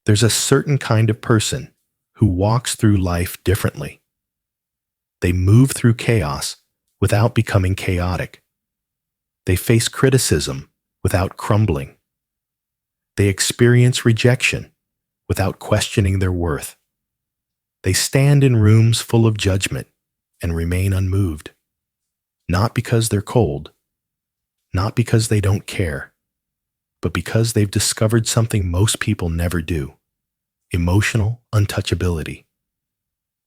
There's a certain kind of person who walks through life differently. They move through chaos without becoming chaotic. They face criticism without crumbling. They experience rejection without questioning their worth. They stand in rooms full of judgment and remain unmoved, not because they're cold, not because they don't care, but because they've discovered something most people never do: emotional untouchability.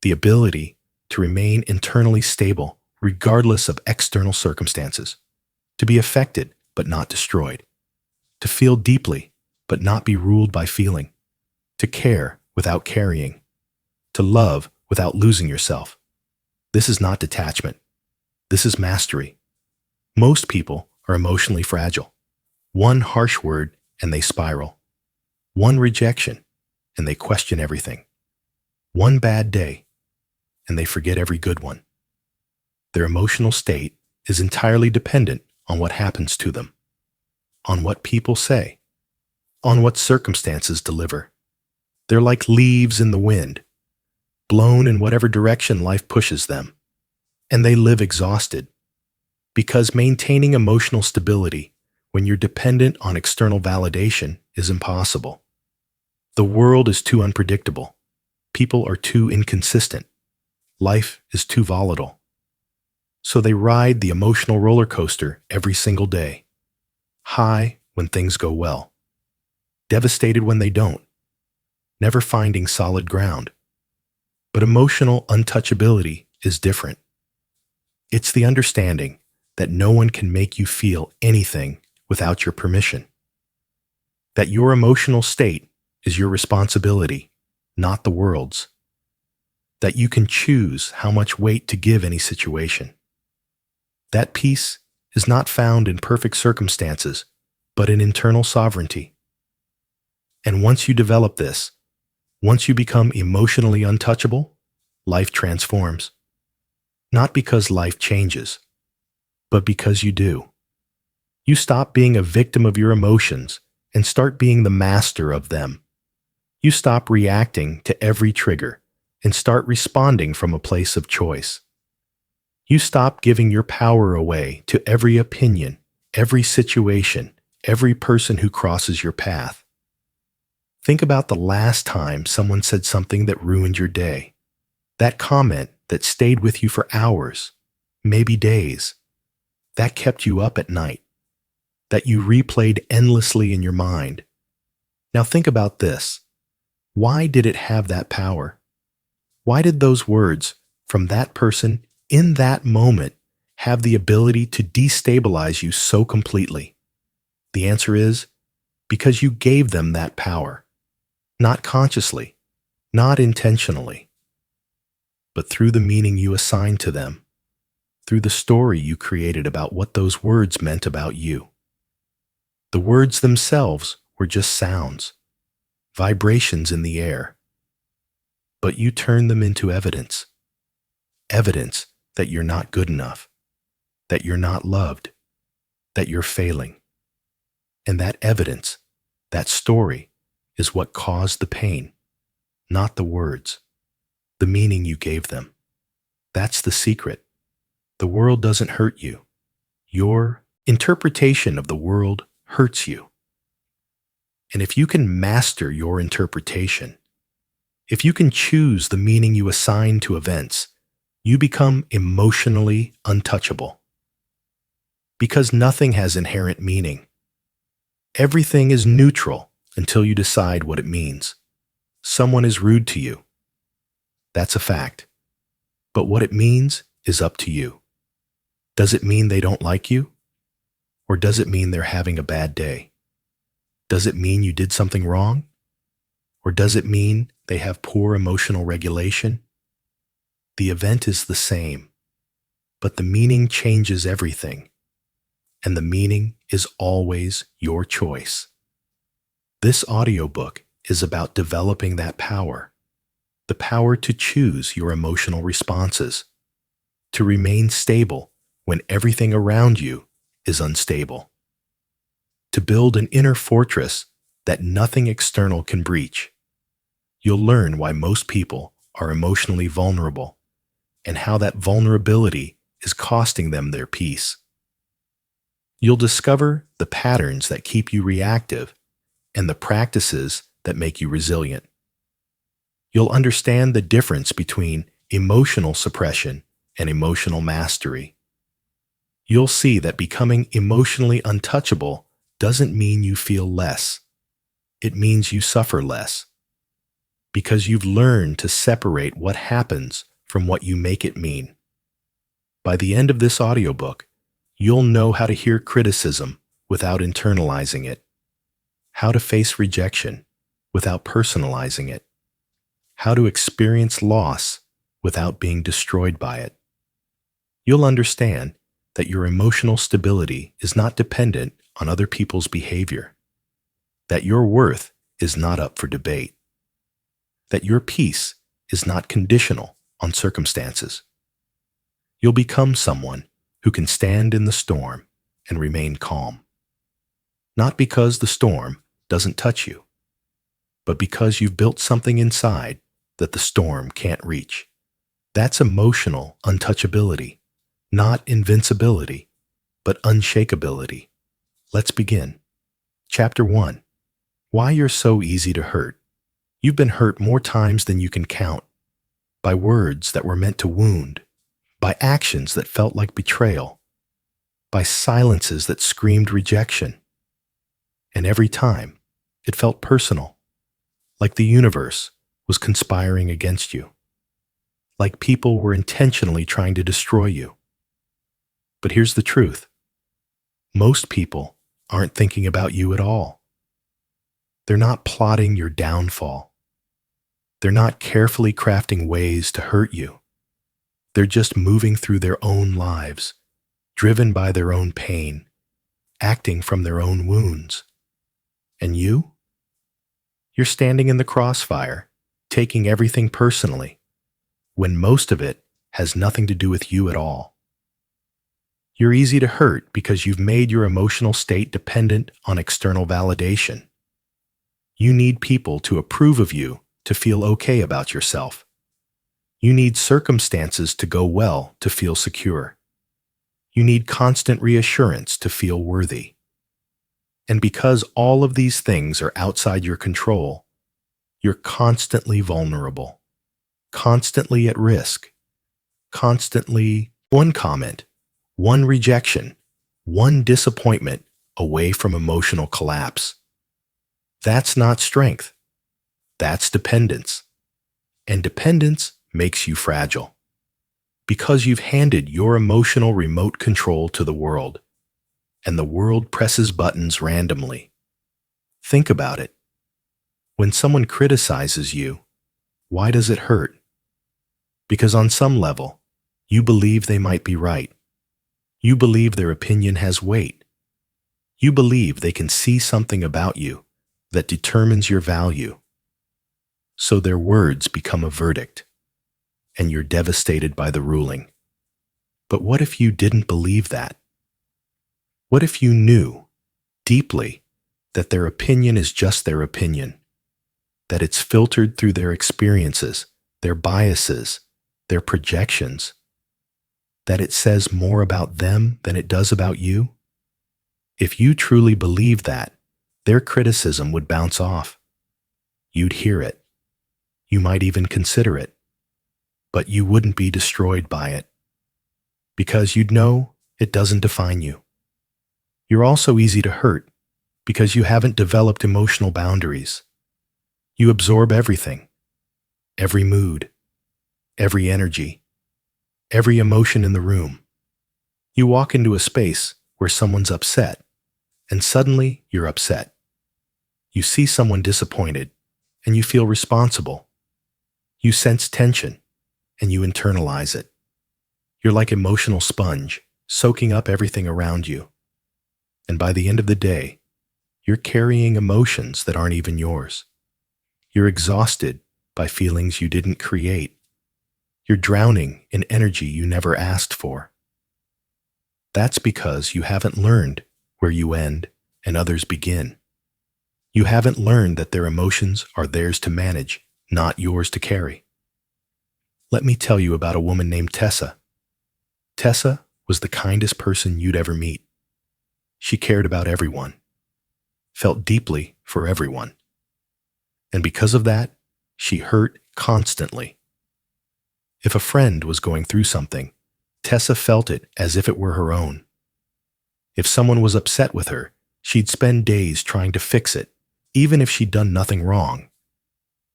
The ability to remain internally stable regardless of external circumstances, to be affected but not destroyed, to feel deeply but not be ruled by feeling, to care without carrying, to love without losing yourself. This is not detachment. This is mastery. Most people are emotionally fragile. One harsh word and they spiral. One rejection and they question everything. One bad day and they forget every good one. Their emotional state is entirely dependent on what happens to them, on what people say, on what circumstances deliver. They're like leaves in the wind, blown in whatever direction life pushes them, and they live exhausted. Because maintaining emotional stability when you're dependent on external validation is impossible. The world is too unpredictable. People are too inconsistent. Life is too volatile. So they ride the emotional roller coaster every single day. High when things go well. Devastated when they don't. Never finding solid ground. But emotional untouchability is different. It's the understanding that no one can make you feel anything without your permission. That your emotional state is your responsibility, not the world's. That you can choose how much weight to give any situation. That peace is not found in perfect circumstances, but in internal sovereignty. And once you develop this, once you become emotionally untouchable, life transforms. Not because life changes, but because you do. You stop being a victim of your emotions and start being the master of them. You stop reacting to every trigger and start responding from a place of choice. You stop giving your power away to every opinion, every situation, every person who crosses your path. Think about the last time someone said something that ruined your day. That comment that stayed with you for hours, maybe days. That kept you up at night. That you replayed endlessly in your mind. Now think about this. Why did it have that power? Why did those words from that person in that moment have the ability to destabilize you so completely? The answer is because you gave them that power. Not consciously, not intentionally, but through the meaning you assigned to them, through the story you created about what those words meant about you. The words themselves were just sounds, vibrations in the air. But you turned them into evidence. Evidence that you're not good enough, that you're not loved, that you're failing. And that evidence, that story, is what caused the pain, not the words, the meaning you gave them. That's the secret. The world doesn't hurt you. Your interpretation of the world hurts you. And if you can master your interpretation, if you can choose the meaning you assign to events, you become emotionally untouchable. Because nothing has inherent meaning. Everything is neutral until you decide what it means. Someone is rude to you. That's a fact. But what it means is up to you. Does it mean they don't like you? Or does it mean they're having a bad day? Does it mean you did something wrong? Or does it mean they have poor emotional regulation? The event is the same, but the meaning changes everything, and the meaning is always your choice. This audiobook is about developing that power, the power to choose your emotional responses, to remain stable when everything around you is unstable, to build an inner fortress that nothing external can breach, You'll learn why most people are emotionally vulnerable and how that vulnerability is costing them their peace. You'll discover the patterns that keep you reactive and the practices that make you resilient. You'll understand the difference between emotional suppression and emotional mastery. You'll see that becoming emotionally untouchable doesn't mean you feel less. It means you suffer less. Because you've learned to separate what happens from what you make it mean. By the end of this audiobook, you'll know how to hear criticism without internalizing it, how to face rejection without personalizing it, how to experience loss without being destroyed by it. You'll understand that your emotional stability is not dependent on other people's behavior, that your worth is not up for debate, that your peace is not conditional on circumstances. You'll become someone who can stand in the storm and remain calm, not because the storm doesn't touch you, but because you've built something inside that the storm can't reach. That's emotional untouchability, not invincibility, but unshakability. Let's begin. Chapter 1. Why you're so easy to hurt. You've been hurt more times than you can count, by words that were meant to wound, by actions that felt like betrayal, by silences that screamed rejection. And every time, it felt personal, like the universe was conspiring against you, like people were intentionally trying to destroy you. But here's the truth. Most people aren't thinking about you at all. They're not plotting your downfall. They're not carefully crafting ways to hurt you. They're just moving through their own lives, driven by their own pain, acting from their own wounds. And you? You're standing in the crossfire, taking everything personally, when most of it has nothing to do with you at all. You're easy to hurt because you've made your emotional state dependent on external validation. You need people to approve of you to feel okay about yourself. You need circumstances to go well to feel secure. You need constant reassurance to feel worthy. And because all of these things are outside your control, you're constantly vulnerable, constantly at risk, constantly one comment, one rejection, one disappointment away from emotional collapse. That's not strength. That's dependence. And dependence makes you fragile. Because you've handed your emotional remote control to the world, and the world presses buttons randomly. Think about it. When someone criticizes you, why does it hurt? Because on some level, you believe they might be right. You believe their opinion has weight. You believe they can see something about you that determines your value. So their words become a verdict, and you're devastated by the ruling. But what if you didn't believe that? What if you knew, deeply, that their opinion is just their opinion, that it's filtered through their experiences, their biases, their projections, that it says more about them than it does about you? If you truly believed that, their criticism would bounce off. You'd hear it. You might even consider it. But you wouldn't be destroyed by it, because you'd know it doesn't define you. You're also easy to hurt because you haven't developed emotional boundaries. You absorb everything, every mood, every energy, every emotion in the room. You walk into a space where someone's upset, and suddenly you're upset. You see someone disappointed, and you feel responsible. You sense tension, and you internalize it. You're like an emotional sponge, soaking up everything around you. And by the end of the day, you're carrying emotions that aren't even yours. You're exhausted by feelings you didn't create. You're drowning in energy you never asked for. That's because you haven't learned where you end and others begin. You haven't learned that their emotions are theirs to manage, not yours to carry. Let me tell you about a woman named Tessa. Tessa was the kindest person you'd ever meet. She cared about everyone, felt deeply for everyone. And because of that, she hurt constantly. If a friend was going through something, Tessa felt it as if it were her own. If someone was upset with her, she'd spend days trying to fix it, even if she'd done nothing wrong.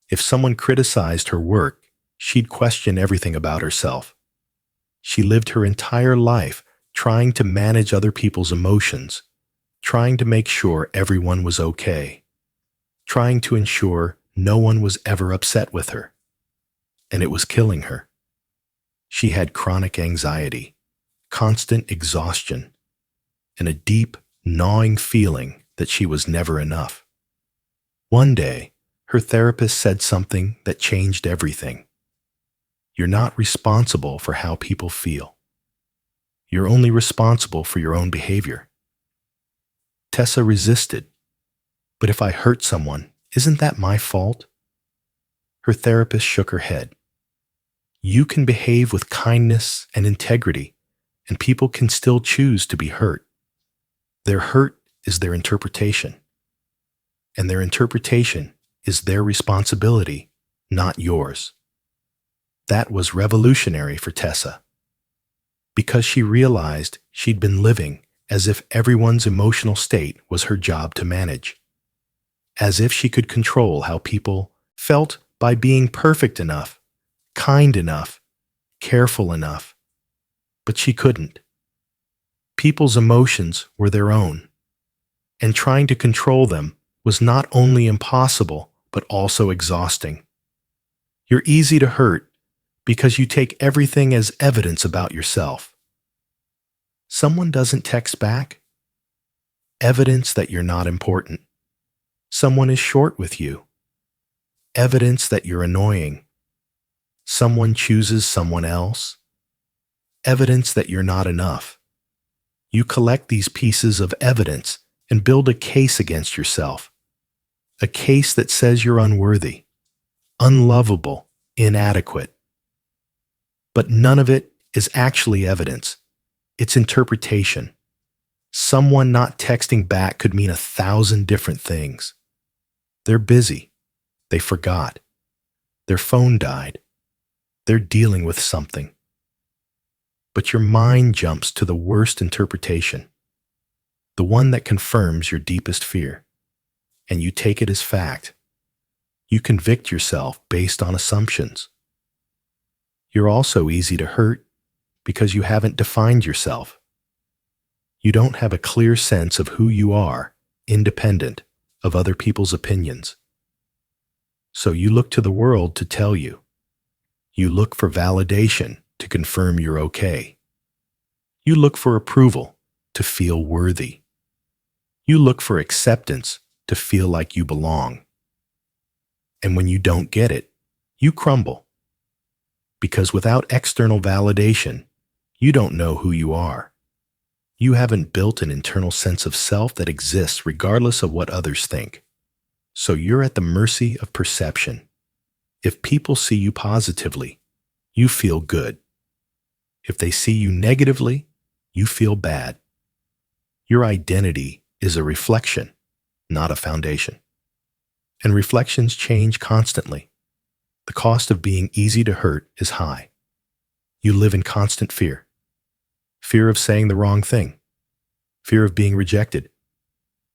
If someone criticized her work, she'd question everything about herself. She lived her entire life trying to manage other people's emotions, trying to make sure everyone was okay, trying to ensure no one was ever upset with her. And it was killing her. She had chronic anxiety, constant exhaustion, and a deep, gnawing feeling that she was never enough. One day, her therapist said something that changed everything. You're not responsible for how people feel. You're only responsible for your own behavior. Tessa resisted. But if I hurt someone, isn't that my fault? Her therapist shook her head. You can behave with kindness and integrity, and people can still choose to be hurt. Their hurt is their interpretation, and their interpretation is their responsibility, not yours. That was revolutionary for Tessa, because she realized she'd been living as if everyone's emotional state was her job to manage, as if she could control how people felt by being perfect enough, kind enough, careful enough. But she couldn't. People's emotions were their own, and trying to control them was not only impossible, but also exhausting. You're easy to hurt because you take everything as evidence about yourself. Someone doesn't text back? Evidence that you're not important. Someone is short with you. Evidence that you're annoying. Someone chooses someone else. Evidence that you're not enough. You collect these pieces of evidence and build a case against yourself. A case that says you're unworthy, unlovable, inadequate. But none of it is actually evidence. It's interpretation. Someone not texting back could mean 1,000 different things. They're busy. They forgot. Their phone died. They're dealing with something. But your mind jumps to the worst interpretation, the one that confirms your deepest fear, and you take it as fact. You convict yourself based on assumptions. You're also easy to hurt because you haven't defined yourself. You don't have a clear sense of who you are, independent of other people's opinions. So you look to the world to tell you. You look for validation to confirm you're okay. You look for approval to feel worthy. You look for acceptance to feel like you belong. And when you don't get it, you crumble. Because without external validation, you don't know who you are. You haven't built an internal sense of self that exists regardless of what others think. So you're at the mercy of perception. If people see you positively, you feel good. If they see you negatively, you feel bad. Your identity is a reflection, not a foundation. And reflections change constantly. The cost of being easy to hurt is high. You live in constant fear. Fear of saying the wrong thing. Fear of being rejected.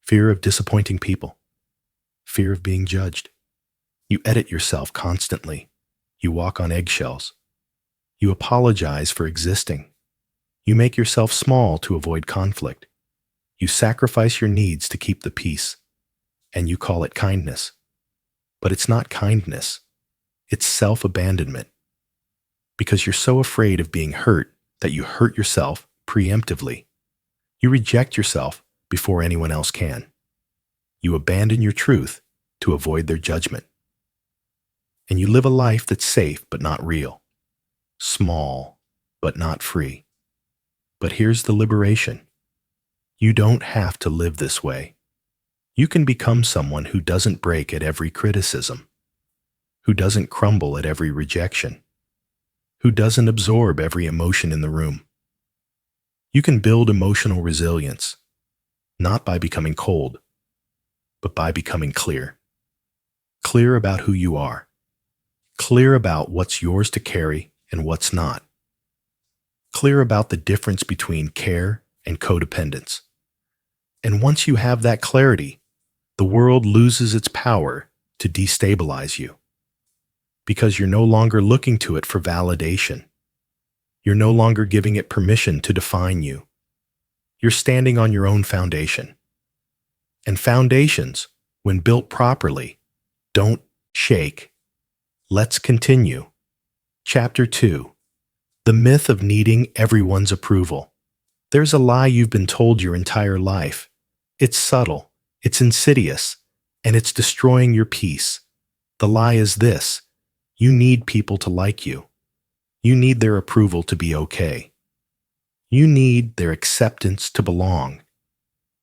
Fear of disappointing people. Fear of being judged. You edit yourself constantly. You walk on eggshells. You apologize for existing. You make yourself small to avoid conflict. You sacrifice your needs to keep the peace. And you call it kindness. But it's not kindness. It's self-abandonment. Because you're so afraid of being hurt that you hurt yourself preemptively. You reject yourself before anyone else can. You abandon your truth to avoid their judgment. And you live a life that's safe but not real. Small but not free. But here's the liberation. You don't have to live this way. You can become someone who doesn't break at every criticism, who doesn't crumble at every rejection, who doesn't absorb every emotion in the room. You can build emotional resilience, not by becoming cold, but by becoming clear. Clear about who you are. Clear about what's yours to carry and what's not. Clear about the difference between care and codependence. And once you have that clarity, the world loses its power to destabilize you. Because you're no longer looking to it for validation. You're no longer giving it permission to define you. You're standing on your own foundation. And foundations, when built properly, don't shake. Let's continue. Chapter 2. The myth of needing everyone's approval. There's a lie you've been told your entire life. It's subtle, it's insidious, and it's destroying your peace. The lie is this: you need people to like you. You need their approval to be okay. You need their acceptance to belong.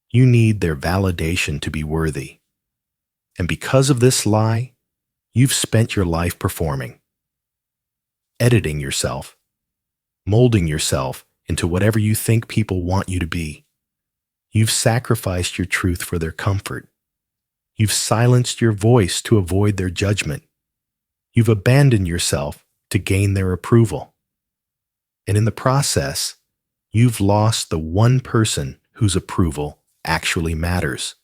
You need their validation to be worthy. And because of this lie, you've spent your life performing, editing yourself, molding yourself into whatever you think people want you to be. You've sacrificed your truth for their comfort. You've silenced your voice to avoid their judgment. You've abandoned yourself to gain their approval. And in the process, you've lost the one person whose approval actually matters: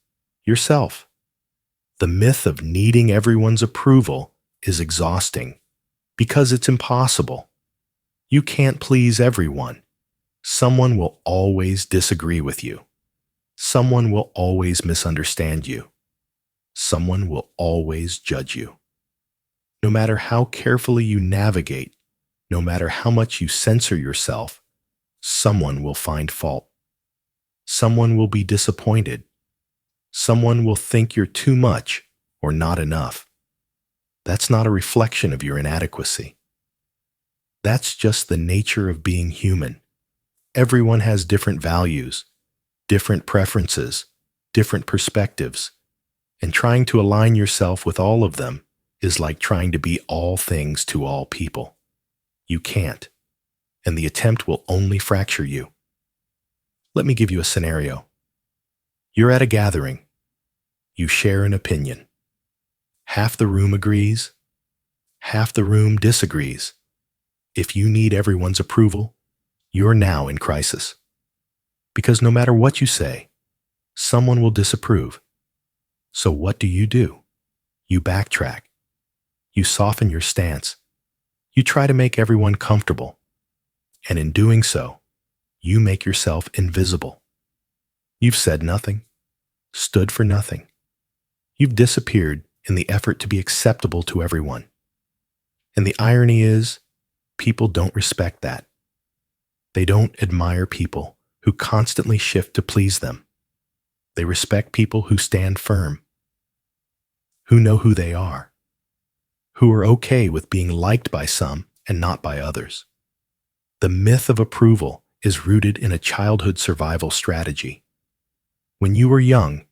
yourself. The myth of needing everyone's approval is exhausting because it's impossible. You can't please everyone. Someone will always disagree with you. Someone will always misunderstand you. Someone will always judge you. No matter how carefully you navigate, no matter how much you censor yourself, someone will find fault. Someone will be disappointed. Someone will think you're too much or not enough. That's not a reflection of your inadequacy. That's just the nature of being human. Everyone has different values, different preferences, different perspectives, and trying to align yourself with all of them is like trying to be all things to all people. You can't, and the attempt will only fracture you. Let me give you a scenario. You're at a gathering. You share an opinion. Half the room agrees. Half the room disagrees. If you need everyone's approval, you're now in crisis. Because no matter what you say, someone will disapprove. So what do? You backtrack. You soften your stance. You try to make everyone comfortable. And in doing so, you make yourself invisible. You've said nothing, stood for nothing. You've disappeared in the effort to be acceptable to everyone. And the irony is, people don't respect that. They don't admire people who constantly shift to please them. They respect people who stand firm, who know who they are, who are okay with being liked by some and not by others. The myth of approval is rooted in a childhood survival strategy. When you were young,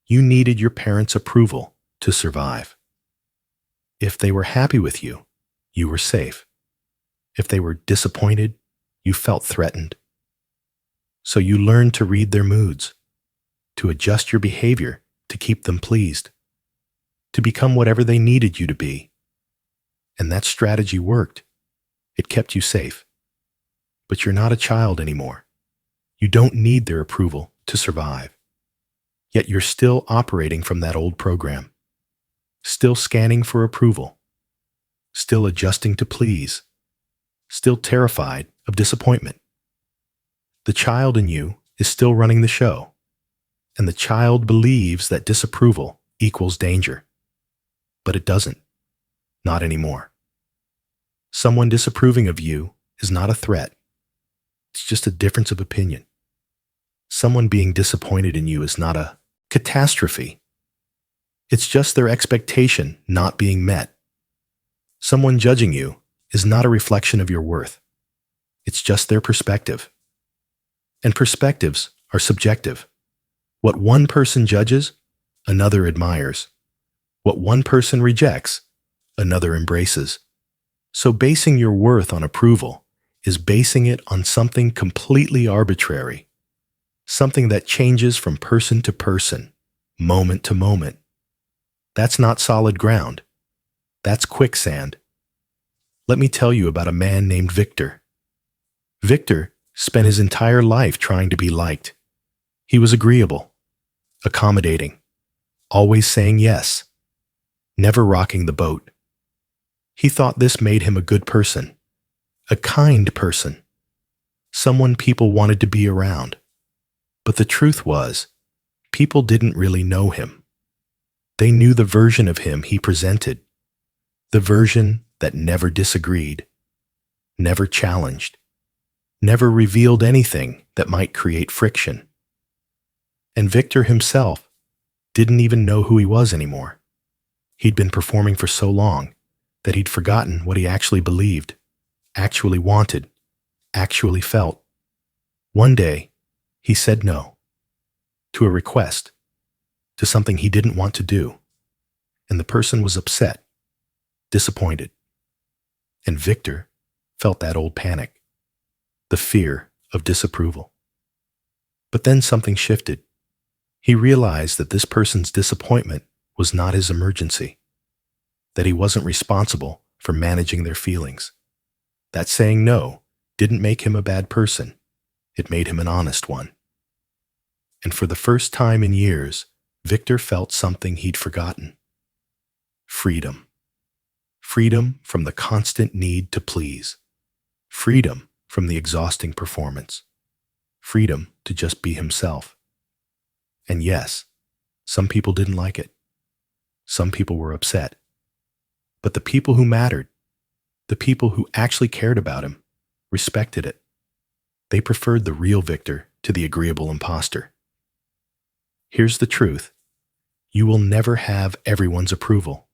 you needed your parents' approval to survive. If they were happy with you, you were safe. If they were disappointed, you felt threatened. So you learned to read their moods, to adjust your behavior to keep them pleased, to become whatever they needed you to be. And that strategy worked. It kept you safe. But you're not a child anymore. You don't need their approval to survive. Yet you're still operating from that old program, still scanning for approval, still adjusting to please, still terrified of disappointment. The child in you is still running the show, and the child believes that disapproval equals danger. But it doesn't. Not anymore. Someone disapproving of you is not a threat. It's just a difference of opinion. Someone being disappointed in you is not a catastrophe. It's just their expectation not being met. Someone judging you is not a reflection of your worth. It's just their perspective. And perspectives are subjective. What one person judges, another admires. What one person rejects, another embraces. So basing your worth on approval is basing it on something completely arbitrary, something that changes from person to person, moment to moment. That's not solid ground. That's quicksand. Let me tell you about a man named Victor. Victor spent his entire life trying to be liked. He was agreeable, accommodating, always saying yes, never rocking the boat. He thought this made him a good person, a kind person, someone people wanted to be around. But the truth was, people didn't really know him. They knew the version of him he presented, the version that never disagreed, never challenged, never revealed anything that might create friction. And Victor himself didn't even know who he was anymore. He'd been performing for so long that he'd forgotten what he actually believed, actually wanted, actually felt. One day, he said no to a request, to something he didn't want to do, and the person was upset, disappointed. And Victor felt that old panic, the fear of disapproval. But then something shifted. He realized that this person's disappointment was not his emergency, that he wasn't responsible for managing their feelings. That saying no didn't make him a bad person. It made him an honest one. And for the first time in years, Victor felt something he'd forgotten. Freedom. Freedom from the constant need to please. Freedom from the exhausting performance. Freedom to just be himself. And yes, some people didn't like it. Some people were upset. But the people who mattered, the people who actually cared about him, respected it. They preferred the real Victor to the agreeable imposter. Here's the truth. You will never have everyone's approval.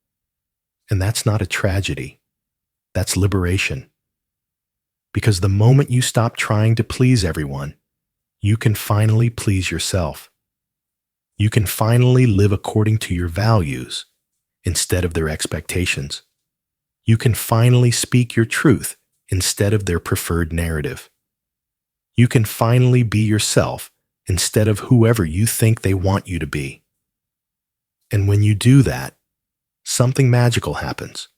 And that's not a tragedy. That's liberation. Because the moment you stop trying to please everyone, you can finally please yourself. You can finally live according to your values instead of their expectations. You can finally speak your truth instead of their preferred narrative. You can finally be yourself instead of whoever you think they want you to be. And when you do that, something magical happens.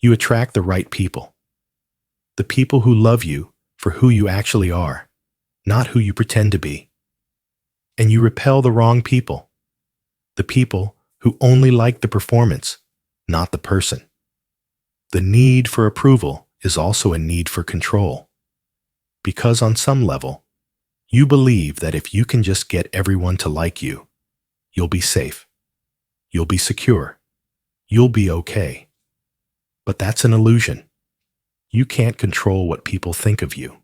You attract the right people. The people who love you for who you actually are, not who you pretend to be. And you repel the wrong people, the people who only like the performance, not the person. The need for approval is also a need for control. Because on some level, you believe that if you can just get everyone to like you, you'll be safe, you'll be secure, you'll be okay. But that's an illusion. You can't control what people think of you.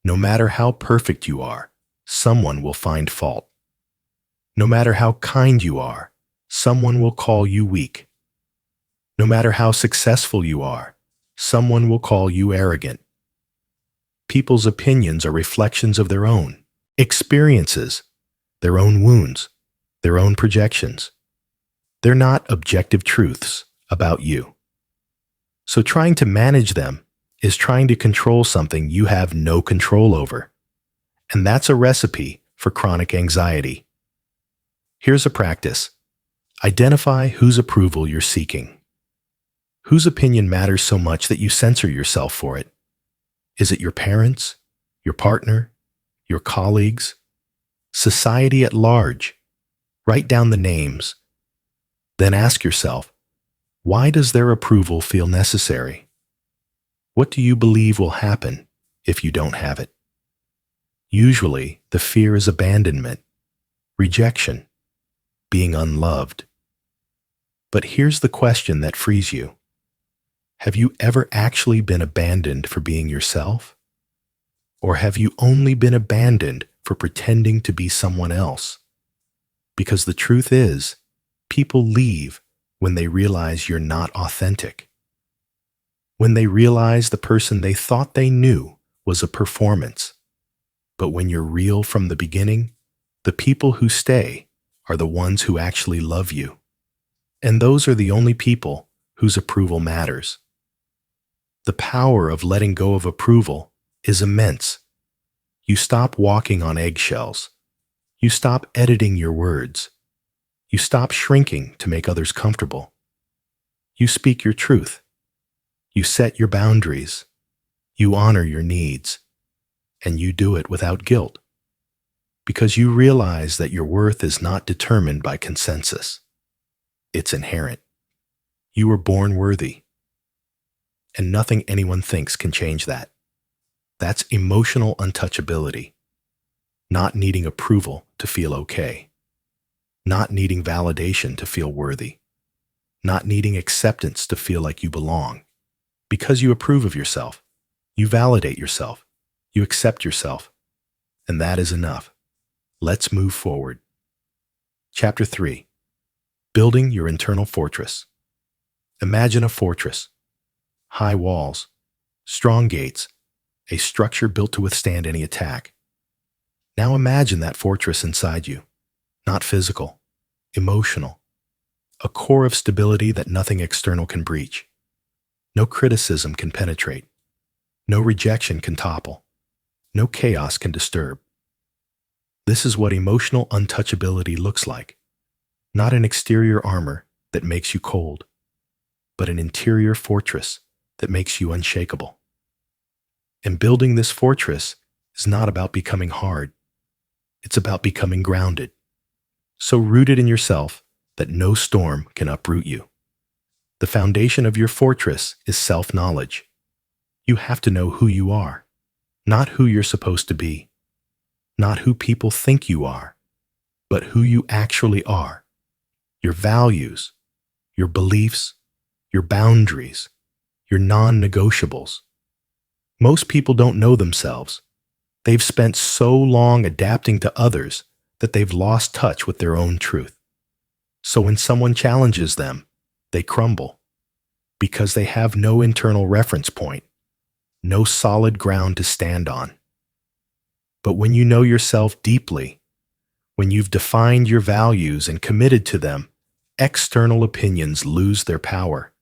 No matter how perfect you are, someone will find fault. No matter how kind you are, someone will call you weak. No matter how successful you are, someone will call you arrogant. People's opinions are reflections of their own experiences, their own wounds, their own projections. They're not objective truths about you. So trying to manage them is trying to control something you have no control over. And that's a recipe for chronic anxiety. Here's a practice. Identify whose approval you're seeking. Whose opinion matters so much that you censor yourself for it? Is it your parents, your partner, your colleagues, society at large? Write down the names. Then ask yourself, why does their approval feel necessary? What do you believe will happen if you don't have it? Usually, the fear is abandonment, rejection, being unloved. But here's the question that frees you. Have you ever actually been abandoned for being yourself? Or have you only been abandoned for pretending to be someone else? Because the truth is, people leave when they realize you're not authentic. When they realize the person they thought they knew was a performance. But when you're real from the beginning, the people who stay are the ones who actually love you. And those are the only people whose approval matters. The power of letting go of approval is immense. You stop walking on eggshells. You stop editing your words. You stop shrinking to make others comfortable. You speak your truth. You set your boundaries. You honor your needs. And you do it without guilt, because you realize that your worth is not determined by consensus. It's inherent. You were born worthy, and nothing anyone thinks can change that. That's emotional untouchability. Not needing approval to feel okay. Not needing validation to feel worthy. Not needing acceptance to feel like you belong. Because you approve of yourself, you validate yourself, you accept yourself, and that is enough. Let's move forward. Chapter 3. Building your internal fortress. Imagine a fortress. High walls, strong gates, a structure built to withstand any attack. Now imagine that fortress inside you. Not physical, emotional. A core of stability that nothing external can breach. No criticism can penetrate. No rejection can topple. No chaos can disturb. This is what emotional untouchability looks like. Not an exterior armor that makes you cold, but an interior fortress that makes you unshakable. And building this fortress is not about becoming hard. It's about becoming grounded. So rooted in yourself that no storm can uproot you. The foundation of your fortress is self-knowledge. You have to know who you are, not who you're supposed to be, not who people think you are, but who you actually are. Your values, your beliefs, your boundaries, your non-negotiables. Most people don't know themselves. They've spent so long adapting to others that they've lost touch with their own truth. So when someone challenges them, they crumble because they have no internal reference point. No solid ground to stand on. But when you know yourself deeply, when you've defined your values and committed to them, external opinions lose their power.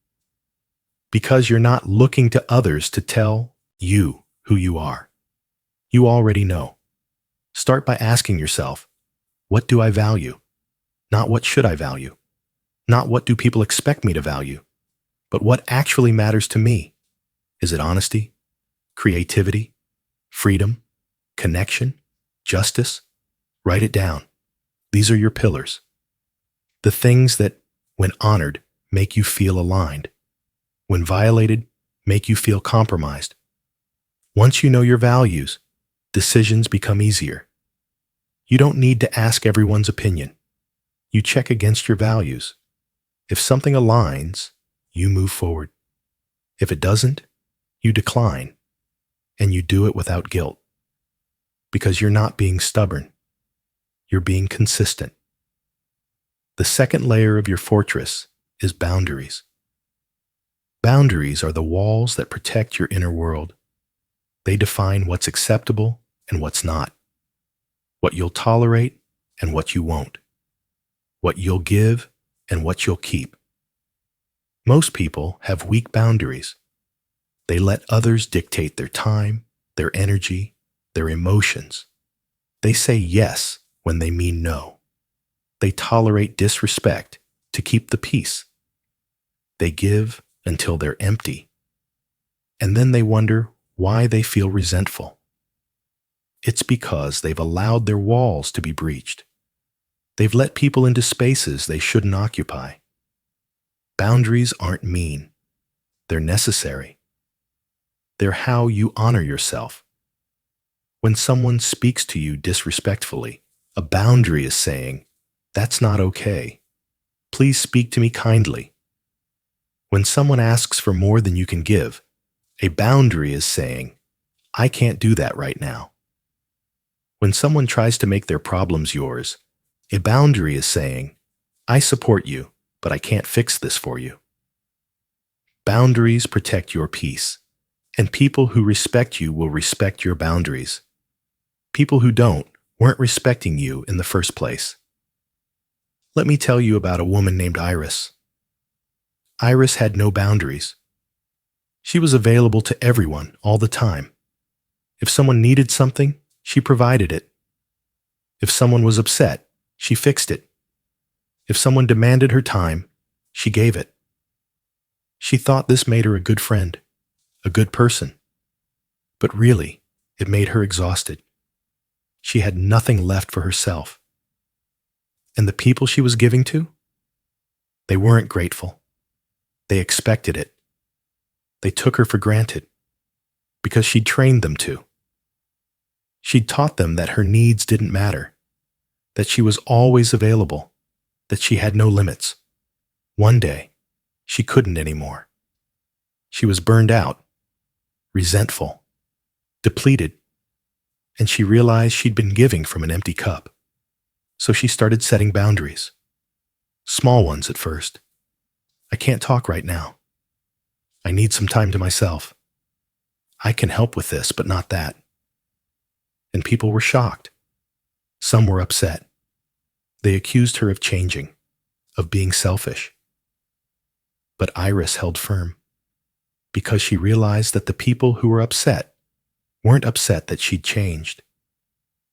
Because you're not looking to others to tell you who you are. You already know. Start by asking yourself, what do I value? Not what should I value? Not what do people expect me to value? But what actually matters to me? Is it honesty? Creativity, freedom, connection, justice? Write it down. These are your pillars. The things that, when honored, make you feel aligned. When violated, make you feel compromised. Once you know your values, decisions become easier. You don't need to ask everyone's opinion. You check against your values. If something aligns, you move forward. If it doesn't, you decline. And you do it without guilt. Because you're not being stubborn. You're being consistent. The second layer of your fortress is boundaries. Boundaries are the walls that protect your inner world. They define what's acceptable and what's not. What you'll tolerate and what you won't. What you'll give and what you'll keep. Most people have weak boundaries. They let others dictate their time, their energy, their emotions. They say yes when they mean no. They tolerate disrespect to keep the peace. They give until they're empty. And then they wonder why they feel resentful. It's because they've allowed their walls to be breached. They've let people into spaces they shouldn't occupy. Boundaries aren't mean. They're necessary. They're how you honor yourself. When someone speaks to you disrespectfully, a boundary is saying, "That's not okay. Please speak to me kindly." When someone asks for more than you can give, a boundary is saying, "I can't do that right now." When someone tries to make their problems yours, a boundary is saying, "I support you, but I can't fix this for you." Boundaries protect your peace, and people who respect you will respect your boundaries. People who don't weren't respecting you in the first place. Let me tell you about a woman named Iris. Iris had no boundaries. She was available to everyone all the time. If someone needed something, she provided it. If someone was upset, she fixed it. If someone demanded her time, she gave it. She thought this made her a good friend, a good person. But really, it made her exhausted. She had nothing left for herself. And the people she was giving to? They weren't grateful. They expected it. They took her for granted because she'd trained them to. She'd taught them that her needs didn't matter, that she was always available, that she had no limits. One day, she couldn't anymore. She was burned out, resentful, depleted, and she realized she'd been giving from an empty cup. So she started setting boundaries. Small ones at first. I can't talk right now. I need some time to myself. I can help with this, but not that. And people were shocked. Some were upset. They accused her of changing, of being selfish. But Iris held firm, because she realized that the people who were upset weren't upset that she'd changed.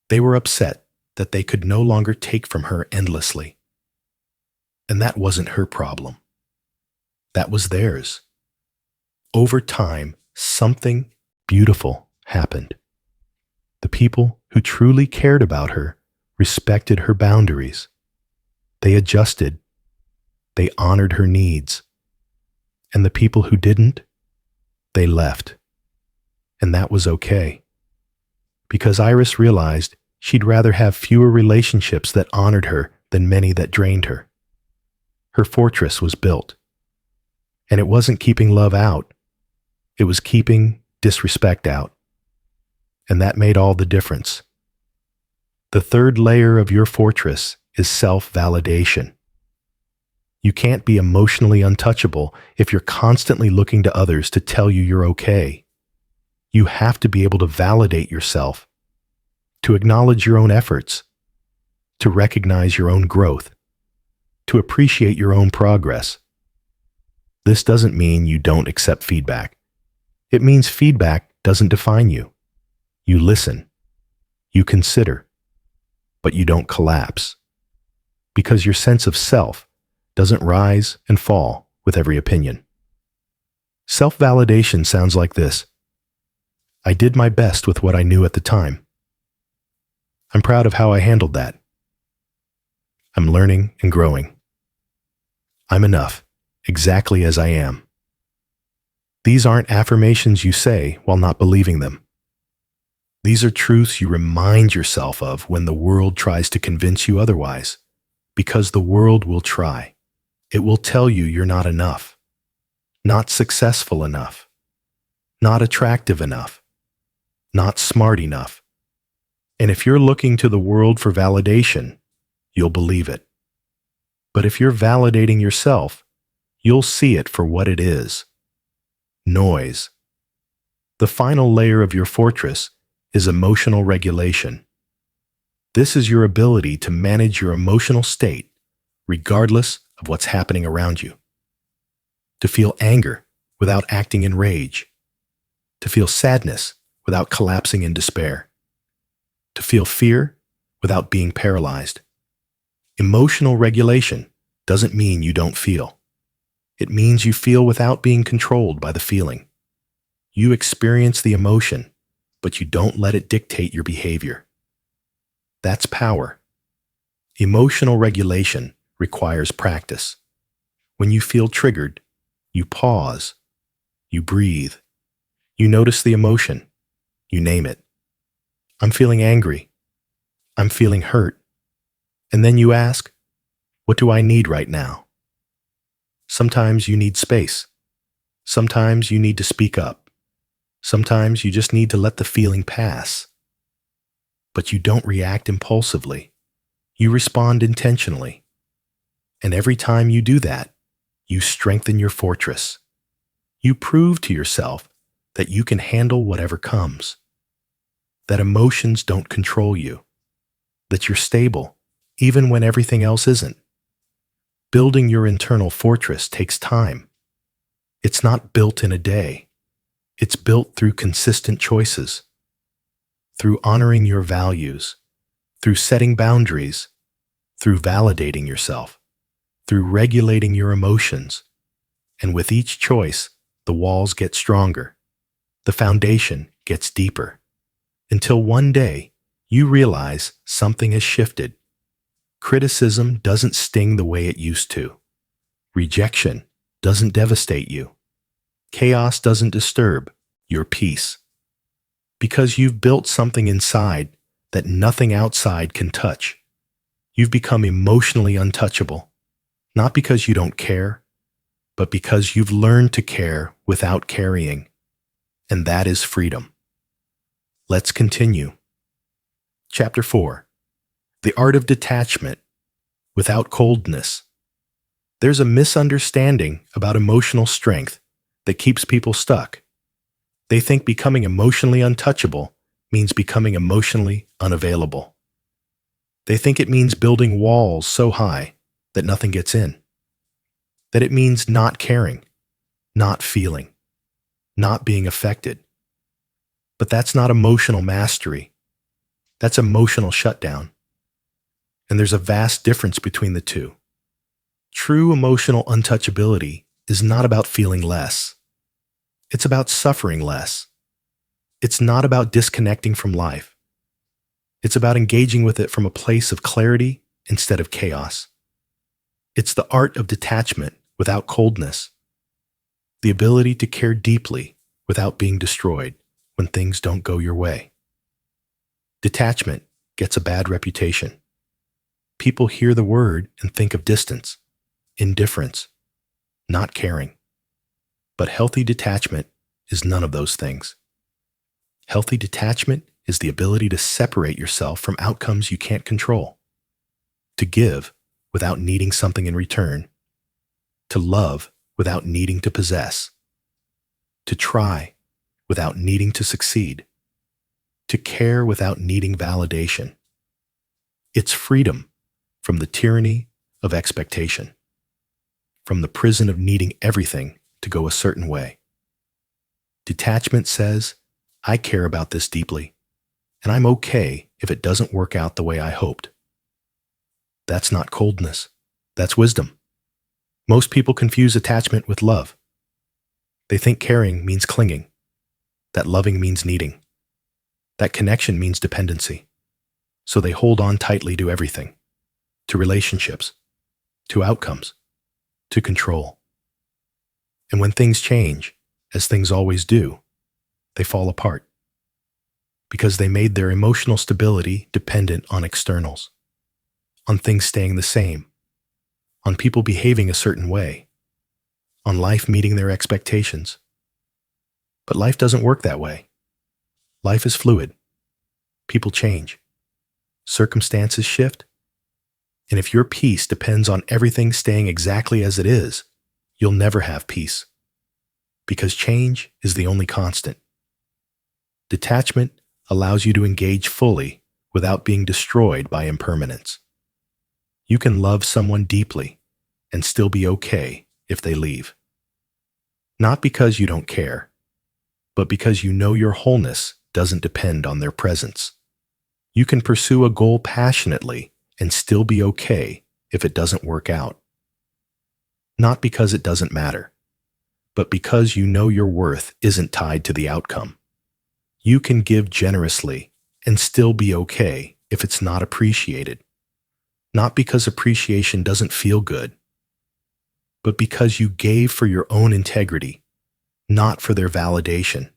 They were upset that they could no longer take from her endlessly. And that wasn't her problem. That was theirs. Over time, something beautiful happened. The people who truly cared about her respected her boundaries. They adjusted. They honored her needs. And the people who didn't, they left. And that was okay. Because Iris realized she'd rather have fewer relationships that honored her than many that drained her. Her fortress was built. And it wasn't keeping love out. It was keeping disrespect out. And that made all the difference. The third layer of your fortress is self-validation. You can't be emotionally untouchable if you're constantly looking to others to tell you you're okay. You have to be able to validate yourself, to acknowledge your own efforts, to recognize your own growth, to appreciate your own progress. This doesn't mean you don't accept feedback. It means feedback doesn't define you. You listen, you consider, but you don't collapse. Because your sense of self doesn't rise and fall with every opinion. Self-validation sounds like this. I did my best with what I knew at the time. I'm proud of how I handled that. I'm learning and growing. I'm enough, exactly as I am. These aren't affirmations you say while not believing them. These are truths you remind yourself of when the world tries to convince you otherwise, because the world will try. It will tell you you're not enough, not successful enough, not attractive enough, not smart enough. And if you're looking to the world for validation, you'll believe it. But if you're validating yourself, you'll see it for what it is. Noise. The final layer of your fortress is emotional regulation. This is your ability to manage your emotional state regardless of what's happening around you. To feel anger without acting in rage. To feel sadness without collapsing in despair. To feel fear without being paralyzed. Emotional regulation doesn't mean you don't feel. It means you feel without being controlled by the feeling. You experience the emotion, but you don't let it dictate your behavior. That's power. Emotional regulation requires practice. When you feel triggered, you pause, you breathe, you notice the emotion, you name it. I'm feeling angry. I'm feeling hurt. And then you ask, what do I need right now? Sometimes you need space. Sometimes you need to speak up. Sometimes you just need to let the feeling pass. But you don't react impulsively. You respond intentionally. And every time you do that, you strengthen your fortress. You prove to yourself that you can handle whatever comes. That emotions don't control you. That you're stable, even when everything else isn't. Building your internal fortress takes time. It's not built in a day. It's built through consistent choices, through honoring your values, through setting boundaries, through validating yourself, through regulating your emotions. And with each choice, the walls get stronger. The foundation gets deeper. Until one day, you realize something has shifted. Criticism doesn't sting the way it used to. Rejection doesn't devastate you. Chaos doesn't disturb your peace. Because you've built something inside that nothing outside can touch. You've become emotionally untouchable, not because you don't care, but because you've learned to care without carrying. And that is freedom. Let's continue. Chapter 4. The Art of Detachment Without Coldness. There's a misunderstanding about emotional strength that keeps people stuck. They think becoming emotionally untouchable means becoming emotionally unavailable. They think it means building walls so high that nothing gets in. That it means not caring, not feeling, not being affected. But that's not emotional mastery. That's emotional shutdown. And there's a vast difference between the two. True emotional untouchability is not about feeling less. It's about suffering less. It's not about disconnecting from life. It's about engaging with it from a place of clarity instead of chaos. It's the art of detachment without coldness. The ability to care deeply without being destroyed when things don't go your way. Detachment gets a bad reputation. People hear the word and think of distance, indifference, not caring. But healthy detachment is none of those things. Healthy detachment is the ability to separate yourself from outcomes you can't control, to give without needing something in return, to love without needing to possess, to try without needing to succeed, to care without needing validation. It's freedom from the tyranny of expectation, from the prison of needing everything to go a certain way. Detachment says, I care about this deeply, and I'm okay if it doesn't work out the way I hoped. That's not coldness. That's wisdom. Most people confuse attachment with love. They think caring means clinging, that loving means needing, that connection means dependency. So they hold on tightly to everything, to relationships, to outcomes, to control. And when things change, as things always do, they fall apart because they made their emotional stability dependent on externals, on things staying the same, on people behaving a certain way, on life meeting their expectations. But life doesn't work that way. Life is fluid. People change. Circumstances shift. And if your peace depends on everything staying exactly as it is, you'll never have peace. Because change is the only constant. Detachment allows you to engage fully without being destroyed by impermanence. You can love someone deeply and still be okay if they leave. Not because you don't care, but because you know your wholeness doesn't depend on their presence. You can pursue a goal passionately and still be okay if it doesn't work out. Not because it doesn't matter, but because you know your worth isn't tied to the outcome. You can give generously and still be okay if it's not appreciated. Not because appreciation doesn't feel good, but because you gave for your own integrity, not for their validation.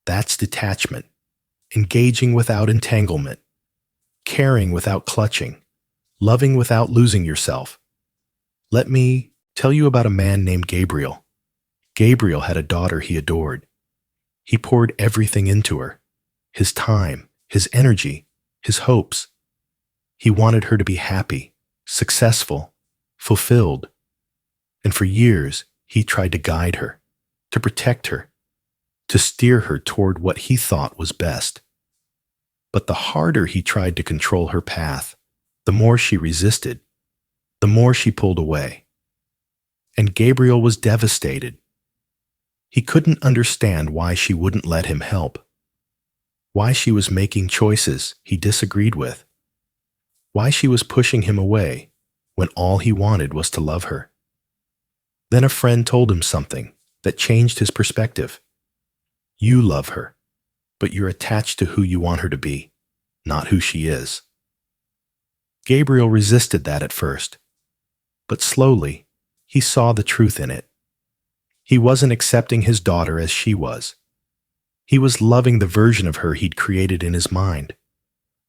That's detachment, engaging without entanglement, caring without clutching, loving without losing yourself. Let me tell you about a man named Gabriel. Gabriel had a daughter he adored. He poured everything into her, his time, his energy, his hopes. He wanted her to be happy, successful, fulfilled. And for years, he tried to guide her, to protect her, to steer her toward what he thought was best. But the harder he tried to control her path, the more she resisted, the more she pulled away. And Gabriel was devastated. He couldn't understand why she wouldn't let him help, why she was making choices he disagreed with, why she was pushing him away when all he wanted was to love her. Then a friend told him something that changed his perspective. You love her, but you're attached to who you want her to be, not who she is. Gabriel resisted that at first, but slowly he saw the truth in it. He wasn't accepting his daughter as she was. He was loving the version of her he'd created in his mind,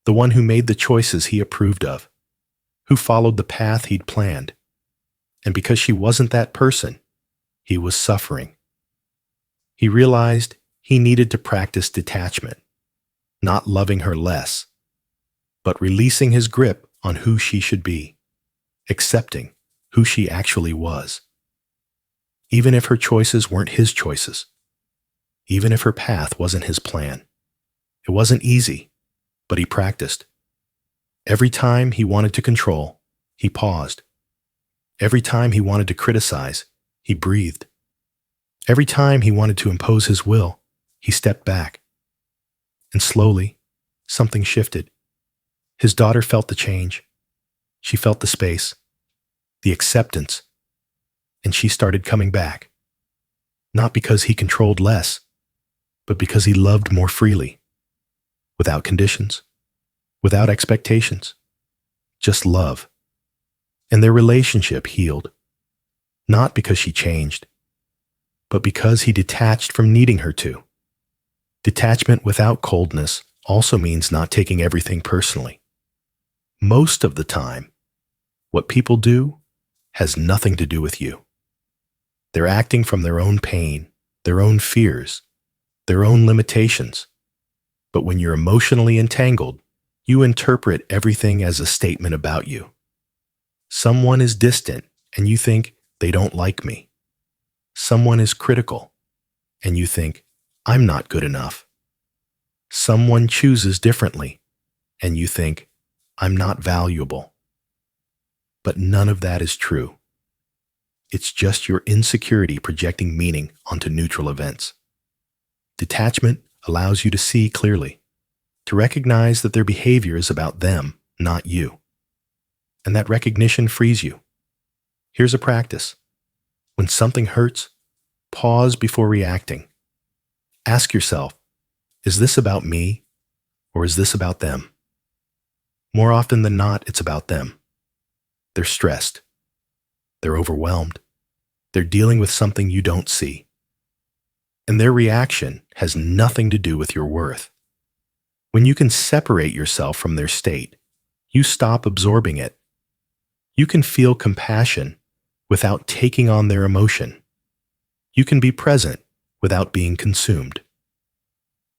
the one who made the choices he approved of, who followed the path he'd planned. And because she wasn't that person, he was suffering. He realized he needed to practice detachment, not loving her less, but releasing his grip on who she should be, accepting who she actually was. Even if her choices weren't his choices, even if her path wasn't his plan. It wasn't easy, but he practiced. Every time he wanted to control, he paused. Every time he wanted to criticize, he breathed. Every time he wanted to impose his will, he stepped back. And slowly, something shifted. His daughter felt the change. She felt the space, the acceptance, and she started coming back. Not because he controlled less, but because he loved more freely, without conditions, without expectations, just love. And their relationship healed, not because she changed, but because he detached from needing her to. Detachment without coldness also means not taking everything personally. Most of the time, what people do has nothing to do with you. They're acting from their own pain, their own fears, their own limitations. But when you're emotionally entangled, you interpret everything as a statement about you. Someone is distant, and you think, they don't like me. Someone is critical, and you think, I'm not good enough. Someone chooses differently, and you think, I'm not valuable. But none of that is true. It's just your insecurity projecting meaning onto neutral events. Detachment allows you to see clearly, to recognize that their behavior is about them, not you. And that recognition frees you. Here's a practice. When something hurts, pause before reacting. Ask yourself, is this about me or is this about them? More often than not, it's about them. They're stressed. They're overwhelmed. They're dealing with something you don't see. And their reaction has nothing to do with your worth. When you can separate yourself from their state, you stop absorbing it. You can feel compassion without taking on their emotion. You can be present without being consumed.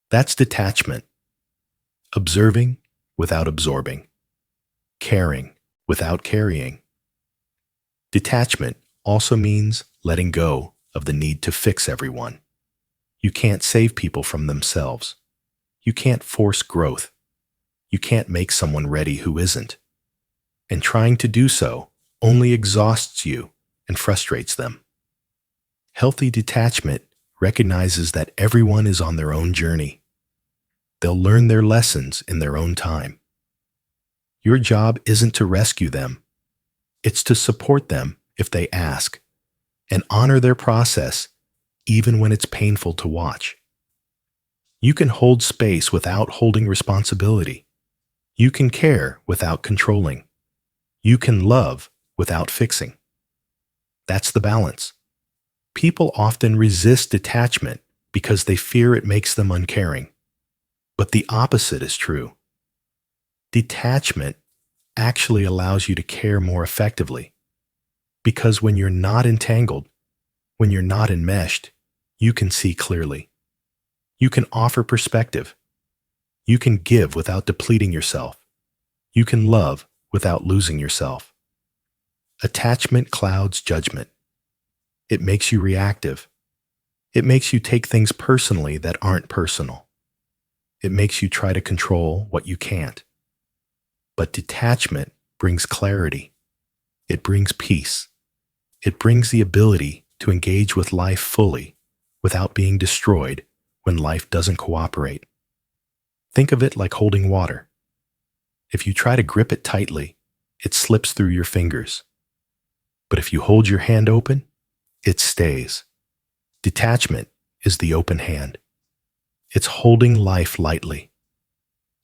That's detachment. Observing without absorbing. Caring without carrying. Detachment also means letting go of the need to fix everyone. You can't save people from themselves. You can't force growth. You can't make someone ready who isn't. And trying to do so only exhausts you and frustrates them. Healthy detachment recognizes that everyone is on their own journey. They'll learn their lessons in their own time. Your job isn't to rescue them. It's to support them if they ask, and honor their process even when it's painful to watch. You can hold space without holding responsibility. You can care without controlling. You can love without fixing. That's the balance. People often resist detachment because they fear it makes them uncaring. But the opposite is true. Detachment actually allows you to care more effectively. Because when you're not entangled, when you're not enmeshed, you can see clearly. You can offer perspective. You can give without depleting yourself. You can love without losing yourself. Attachment clouds judgment. It makes you reactive. It makes you take things personally that aren't personal. It makes you try to control what you can't. But detachment brings clarity. It brings peace. It brings the ability to engage with life fully without being destroyed when life doesn't cooperate. Think of it like holding water. If you try to grip it tightly, it slips through your fingers. But if you hold your hand open, it stays. Detachment is the open hand. It's holding life lightly.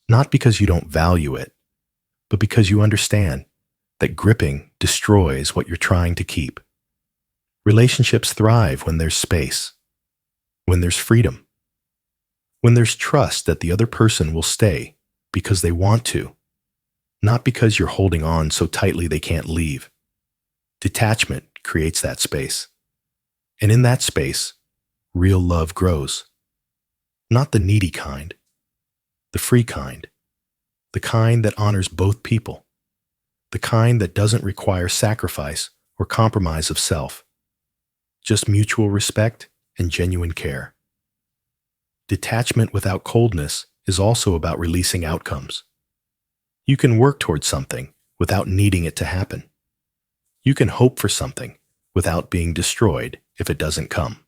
Not because you don't value it, but because you understand that gripping destroys what you're trying to keep. Relationships thrive when there's space, when there's freedom, when there's trust that the other person will stay because they want to, not because you're holding on so tightly they can't leave. Detachment creates that space. And in that space, real love grows. Not the needy kind, the free kind, the kind that honors both people, the kind that doesn't require sacrifice or compromise of self, just mutual respect and genuine care. Detachment without coldness is also about releasing outcomes. You can work towards something without needing it to happen. You can hope for something without being destroyed if it doesn't come.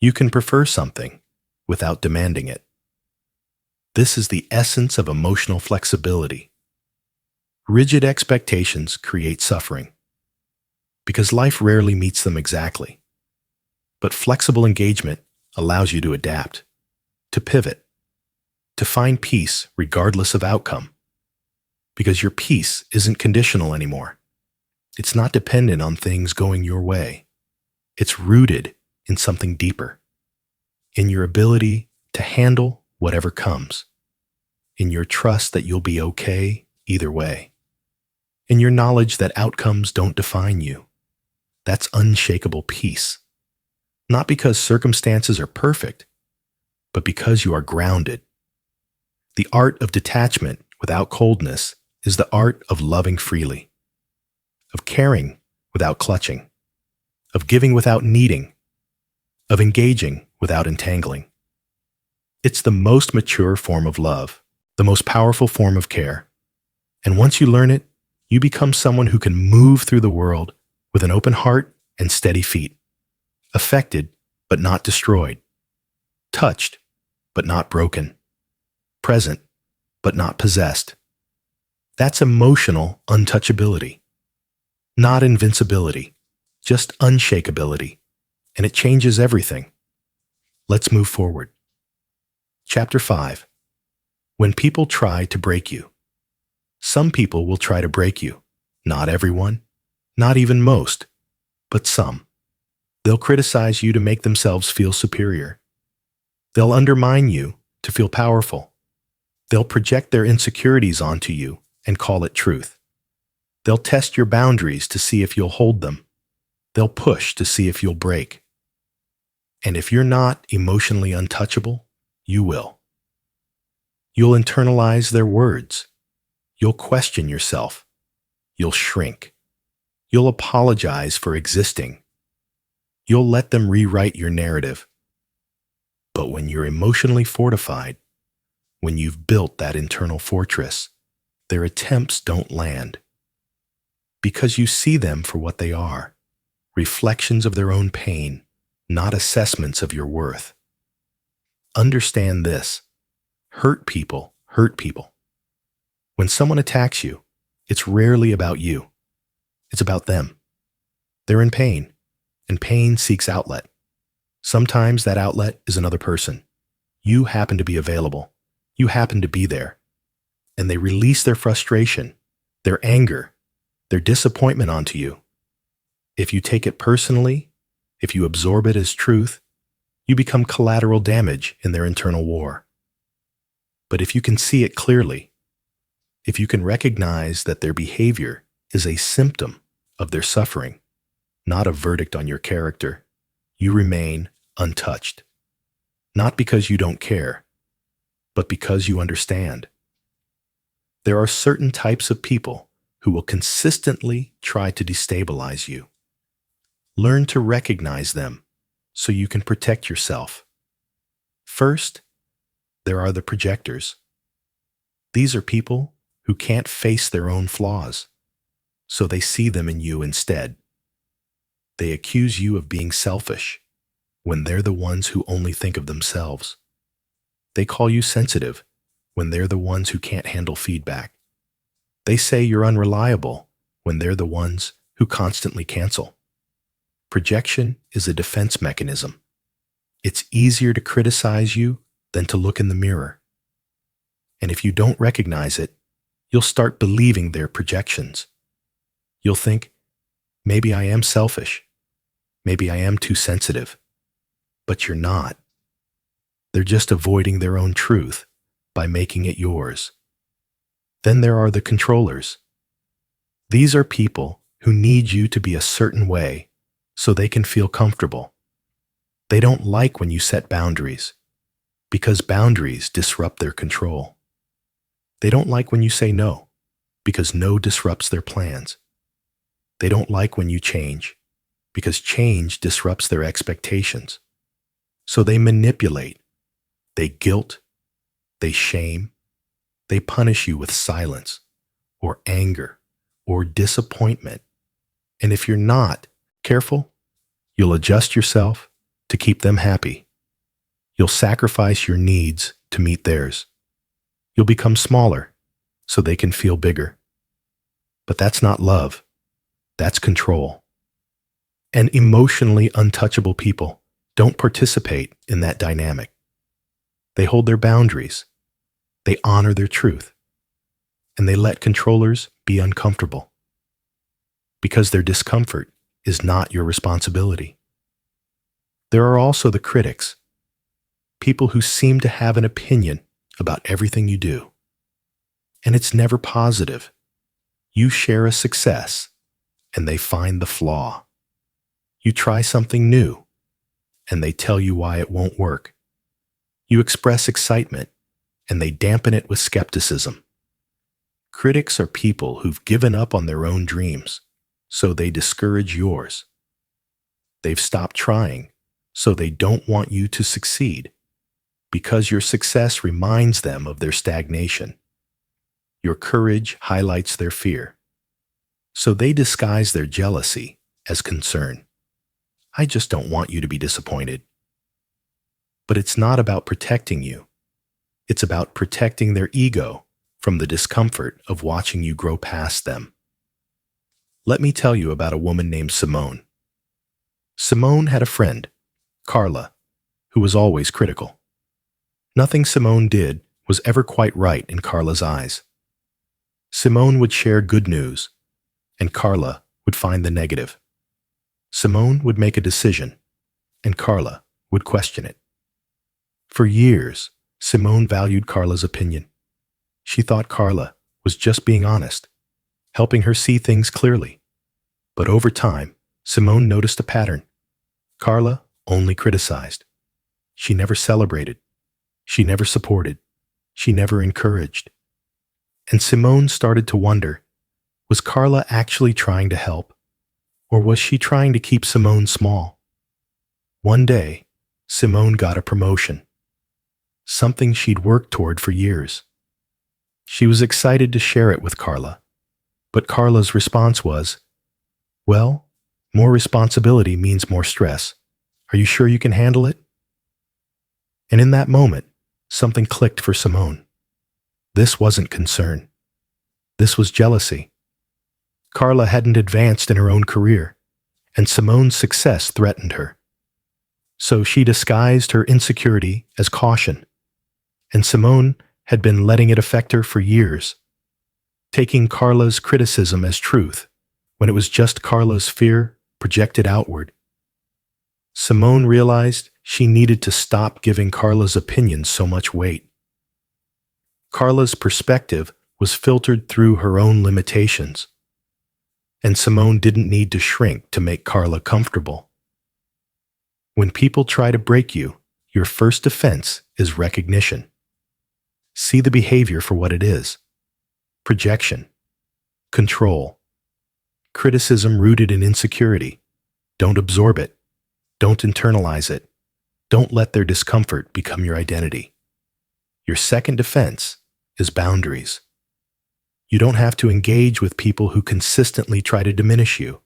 You can prefer something without demanding it. This is the essence of emotional flexibility. Rigid expectations create suffering because life rarely meets them exactly. But flexible engagement allows you to adapt, to pivot, to find peace regardless of outcome. Because your peace isn't conditional anymore. It's not dependent on things going your way. It's rooted in something deeper, in your ability to handle whatever comes, in your trust that you'll be okay either way, in your knowledge that outcomes don't define you. That's unshakable peace. Not because circumstances are perfect, but because you are grounded. The art of detachment without coldness is the art of loving freely, of caring without clutching, of giving without needing, of engaging without entangling. It's the most mature form of love, the most powerful form of care. And once you learn it, you become someone who can move through the world with an open heart and steady feet, affected but not destroyed, touched but not broken, present but not possessed. That's emotional untouchability, not invincibility, just unshakability, and it changes everything. Let's move forward. Chapter 5. When people try to break you. Some people will try to break you. Not everyone, not even most, but some. They'll criticize you to make themselves feel superior. They'll undermine you to feel powerful. They'll project their insecurities onto you and call it truth. They'll test your boundaries to see if you'll hold them. They'll push to see if you'll break. And if you're not emotionally untouchable, you will. You'll internalize their words. You'll question yourself. You'll shrink. You'll apologize for existing. You'll let them rewrite your narrative. But when you're emotionally fortified, when you've built that internal fortress, their attempts don't land. Because you see them for what they are, reflections of their own pain, not assessments of your worth. Understand this. Hurt people hurt people. When someone attacks you, it's rarely about you. It's about them. They're in pain, and pain seeks outlet. Sometimes that outlet is another person. You happen to be available. You happen to be there. And they release their frustration, their anger, their disappointment onto you. If you take it personally, if you absorb it as truth, you become collateral damage in their internal war. But if you can see it clearly, if you can recognize that their behavior is a symptom of their suffering, not a verdict on your character, you remain untouched. Not because you don't care, but because you understand. There are certain types of people who will consistently try to destabilize you. Learn to recognize them so you can protect yourself. First, there are the projectors. These are people who can't face their own flaws, so they see them in you instead. They accuse you of being selfish, when they're the ones who only think of themselves. They call you sensitive when they're the ones who can't handle feedback. They say you're unreliable when they're the ones who constantly cancel. Projection is a defense mechanism. It's easier to criticize you than to look in the mirror. And if you don't recognize it, you'll start believing their projections. You'll think, maybe I am selfish. Maybe I am too sensitive. But you're not. They're just avoiding their own truth by making it yours. Then there are the controllers. These are people who need you to be a certain way so they can feel comfortable. They don't like when you set boundaries because boundaries disrupt their control. They don't like when you say no because no disrupts their plans. They don't like when you change because change disrupts their expectations. So they manipulate, they guilt, they shame, they punish you with silence or anger or disappointment. And if you're not careful, you'll adjust yourself to keep them happy. You'll sacrifice your needs to meet theirs. You'll become smaller so they can feel bigger. But that's not love. That's control. And emotionally untouchable people don't participate in that dynamic. They hold their boundaries. They honor their truth. And they let controllers be uncomfortable. Because their discomfort is not your responsibility. There are also the critics, people who seem to have an opinion about everything you do. And it's never positive. You share a success, and they find the flaw. You try something new, and they tell you why it won't work. You express excitement, and they dampen it with skepticism. Critics are people who've given up on their own dreams, so they discourage yours. They've stopped trying, so they don't want you to succeed, because your success reminds them of their stagnation. Your courage highlights their fear, so they disguise their jealousy as concern. I just don't want you to be disappointed. But it's not about protecting you. It's about protecting their ego from the discomfort of watching you grow past them. Let me tell you about a woman named Simone. Simone had a friend, Carla, who was always critical. Nothing Simone did was ever quite right in Carla's eyes. Simone would share good news, and Carla would find the negative. Simone would make a decision, and Carla would question it. For years, Simone valued Carla's opinion. She thought Carla was just being honest, helping her see things clearly. But over time, Simone noticed a pattern. Carla only criticized. She never celebrated. She never supported. She never encouraged. And Simone started to wonder, was Carla actually trying to help? Or was she trying to keep Simone small? One day, Simone got a promotion, something she'd worked toward for years. She was excited to share it with Carla, but Carla's response was, "Well, more responsibility means more stress. Are you sure you can handle it?" And in that moment, something clicked for Simone. This wasn't concern. This was jealousy. Carla hadn't advanced in her own career, and Simone's success threatened her. So she disguised her insecurity as caution, and Simone had been letting it affect her for years, taking Carla's criticism as truth when it was just Carla's fear projected outward. Simone realized she needed to stop giving Carla's opinion so much weight. Carla's perspective was filtered through her own limitations, and Simone didn't need to shrink to make Carla comfortable. When people try to break you, your first defense is recognition. See the behavior for what it is: projection, control, criticism rooted in insecurity. Don't absorb it. Don't internalize it. Don't let their discomfort become your identity. Your second defense is boundaries. You don't have to engage with people who consistently try to diminish you.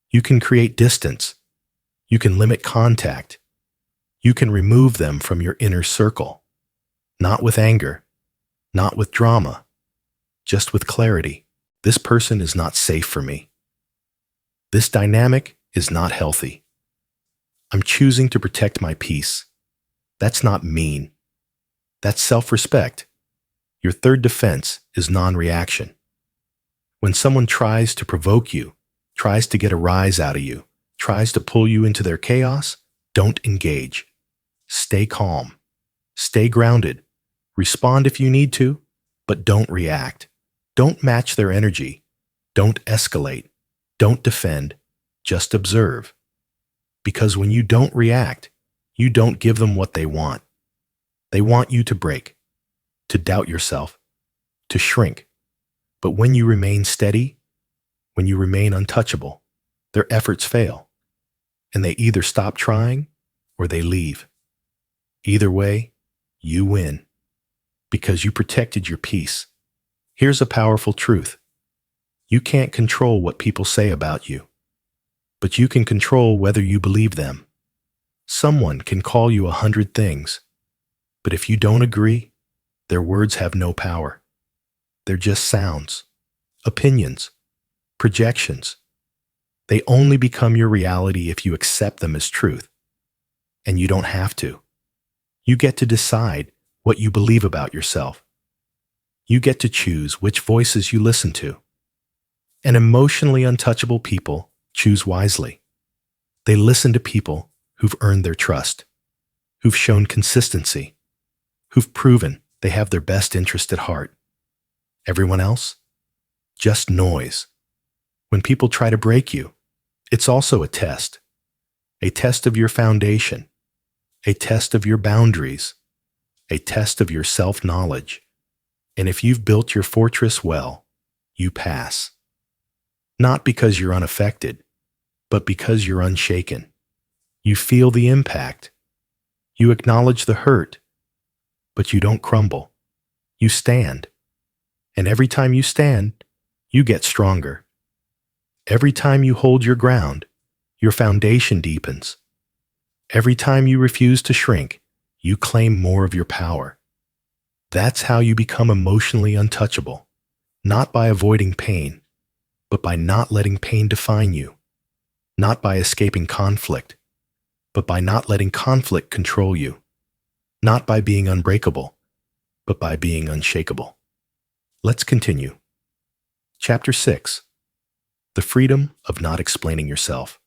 You can create distance. You can limit contact You can remove them from your inner circle, not with anger, not with drama, just with clarity. This person is not safe for me. This dynamic is not healthy. I'm choosing to protect my peace. That's not mean. That's self-respect. Your third defense is non-reaction. When someone tries to provoke you, tries to get a rise out of you, tries to pull you into their chaos, don't engage. Stay calm. Stay grounded. Respond if you need to, but don't react. Don't match their energy. Don't escalate. Don't defend. Just observe. Because when you don't react, you don't give them what they want. They want you to break, to doubt yourself, to shrink. But when you remain steady, when you remain untouchable, their efforts fail, and they either stop trying or they leave. Either way, you win, because you protected your peace. Here's a powerful truth. You can't control what people say about you, but you can control whether you believe them. Someone can call you 100 things, but if you don't agree, their words have no power. They're just sounds, opinions, projections. They only become your reality if you accept them as truth. And you don't have to. You get to decide what you believe about yourself. You get to choose which voices you listen to. And emotionally untouchable people choose wisely. They listen to people who've earned their trust, who've shown consistency, who've proven they have their best interest at heart. Everyone else? Just noise. When people try to break you, it's also a test of your foundation, a test of your boundaries, a test of your self-knowledge. And if you've built your fortress well, you pass. Not because you're unaffected, but because you're unshaken. You feel the impact. You acknowledge the hurt, but you don't crumble. You stand. And every time you stand, you get stronger. Every time you hold your ground, your foundation deepens. Every time you refuse to shrink, you claim more of your power. That's how you become emotionally untouchable, not by avoiding pain, but by not letting pain define you, not by escaping conflict, but by not letting conflict control you, not by being unbreakable, but by being unshakable. Let's continue. Chapter 6. The freedom of not explaining yourself.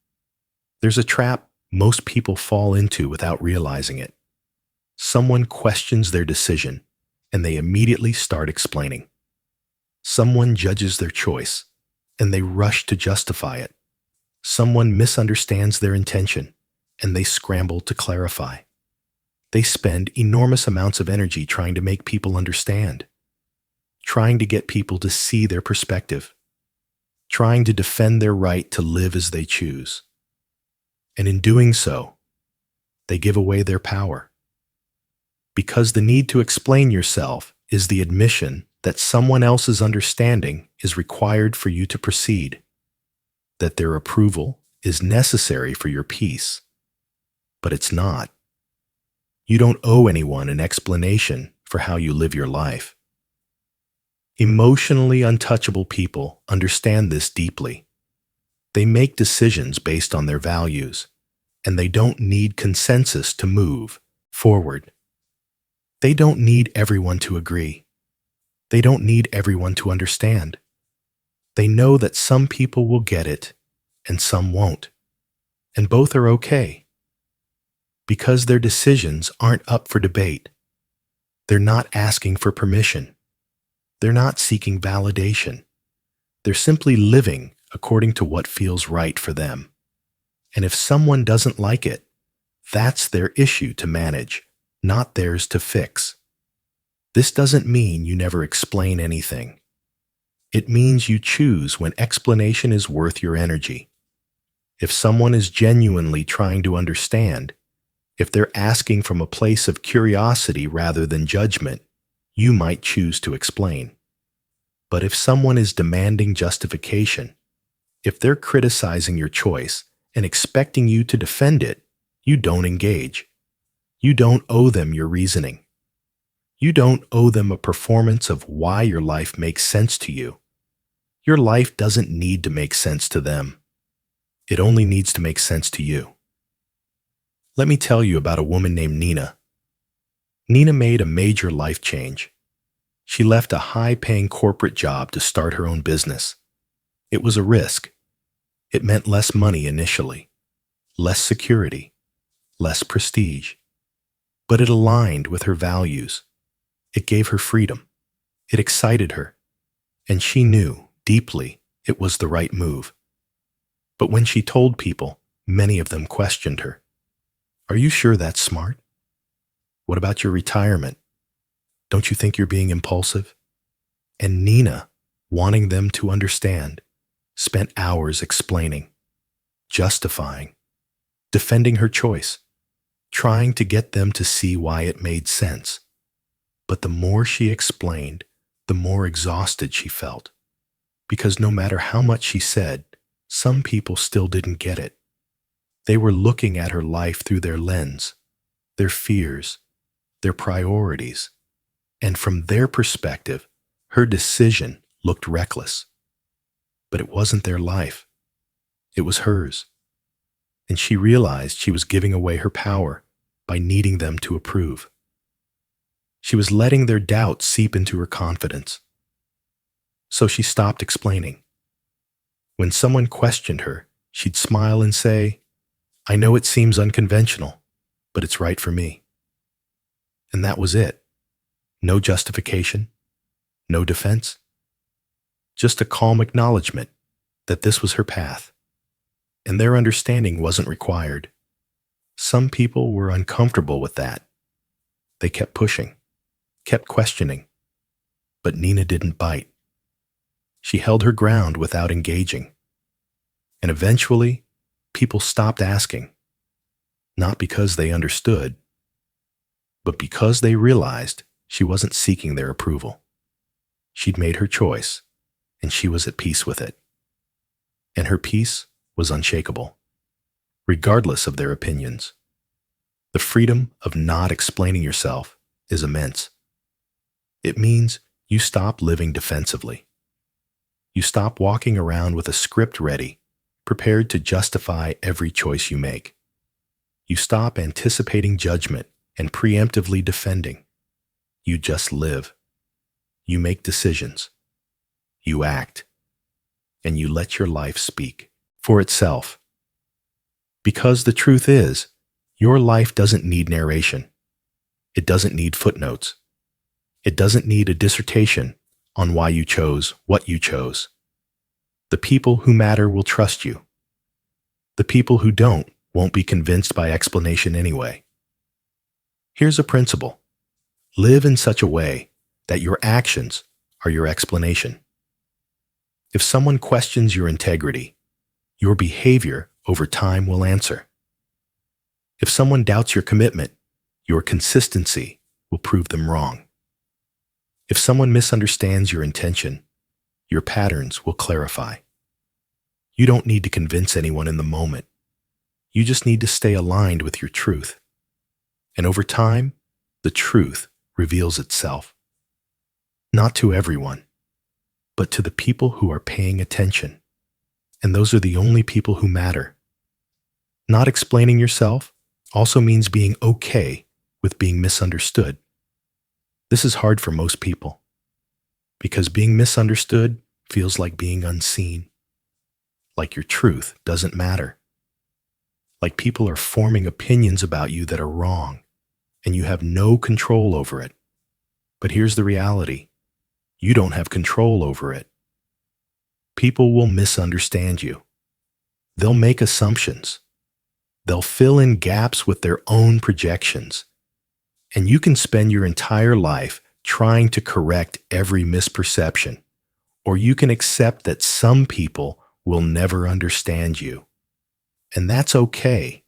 There's a trap most people fall into without realizing it. Someone questions their decision, and they immediately start explaining. Someone judges their choice, and they rush to justify it. Someone misunderstands their intention, and they scramble to clarify. They spend enormous amounts of energy trying to make people understand, trying to get people to see their perspective, trying to defend their right to live as they choose. And in doing so, they give away their power. Because the need to explain yourself is the admission that someone else's understanding is required for you to proceed, that their approval is necessary for your peace. But it's not. You don't owe anyone an explanation for how you live your life. Emotionally untouchable people understand this deeply. They make decisions based on their values, and they don't need consensus to move forward. They don't need everyone to agree. They don't need everyone to understand. They know that some people will get it and some won't, and both are okay. Because their decisions aren't up for debate. They're not asking for permission. They're not seeking validation. They're simply living according to what feels right for them. And if someone doesn't like it, that's their issue to manage, not theirs to fix. This doesn't mean you never explain anything. It means you choose when explanation is worth your energy. If someone is genuinely trying to understand, if they're asking from a place of curiosity rather than judgment, you might choose to explain. But if someone is demanding justification, if they're criticizing your choice and expecting you to defend it, you don't engage. You don't owe them your reasoning. You don't owe them a performance of why your life makes sense to you. Your life doesn't need to make sense to them. It only needs to make sense to you. Let me tell you about a woman named Nina. Nina made a major life change. She left a high-paying corporate job to start her own business. It was a risk. It meant less money initially, less security, less prestige. But it aligned with her values. It gave her freedom. It excited her. And she knew, deeply, it was the right move. But when she told people, many of them questioned her. Are you sure that's smart? What about your retirement? Don't you think you're being impulsive? And Nina, wanting them to understand, spent hours explaining, justifying, defending her choice, trying to get them to see why it made sense. But the more she explained, the more exhausted she felt. Because no matter how much she said, some people still didn't get it. They were looking at her life through their lens, their fears, their priorities, and from their perspective, her decision looked reckless. But it wasn't their life. It was hers. And she realized she was giving away her power by needing them to approve. She was letting their doubts seep into her confidence. So she stopped explaining. When someone questioned her, she'd smile and say, I know it seems unconventional, but it's right for me. And that was it. No justification, no defense. Just a calm acknowledgement that this was her path. And their understanding wasn't required. Some people were uncomfortable with that. They kept pushing, kept questioning. But Nina didn't bite. She held her ground without engaging. And eventually, people stopped asking. Not because they understood, but because they realized she wasn't seeking their approval. She'd made her choice, and she was at peace with it. And her peace was unshakable, regardless of their opinions. The freedom of not explaining yourself is immense. It means you stop living defensively. You stop walking around with a script ready, prepared to justify every choice you make. You stop anticipating judgment and preemptively defending. You just live. You make decisions. You act. And you let your life speak for itself. Because the truth is, your life doesn't need narration. It doesn't need footnotes. It doesn't need a dissertation on why you chose what you chose. The people who matter will trust you. The people who don't won't be convinced by explanation anyway. Here's a principle. Live in such a way that your actions are your explanation. If someone questions your integrity, your behavior over time will answer. If someone doubts your commitment, your consistency will prove them wrong. If someone misunderstands your intention, your patterns will clarify. You don't need to convince anyone in the moment. You just need to stay aligned with your truth. And over time, the truth reveals itself. Not to everyone, but to the people who are paying attention. And those are the only people who matter. Not explaining yourself also means being okay with being misunderstood. This is hard for most people, because being misunderstood feels like being unseen, like your truth doesn't matter, like people are forming opinions about you that are wrong, and you have no control over it. But here's the reality. You don't have control over it. People will misunderstand you. They'll make assumptions. They'll fill in gaps with their own projections. And you can spend your entire life trying to correct every misperception, or you can accept that some people will never understand you. And that's okay,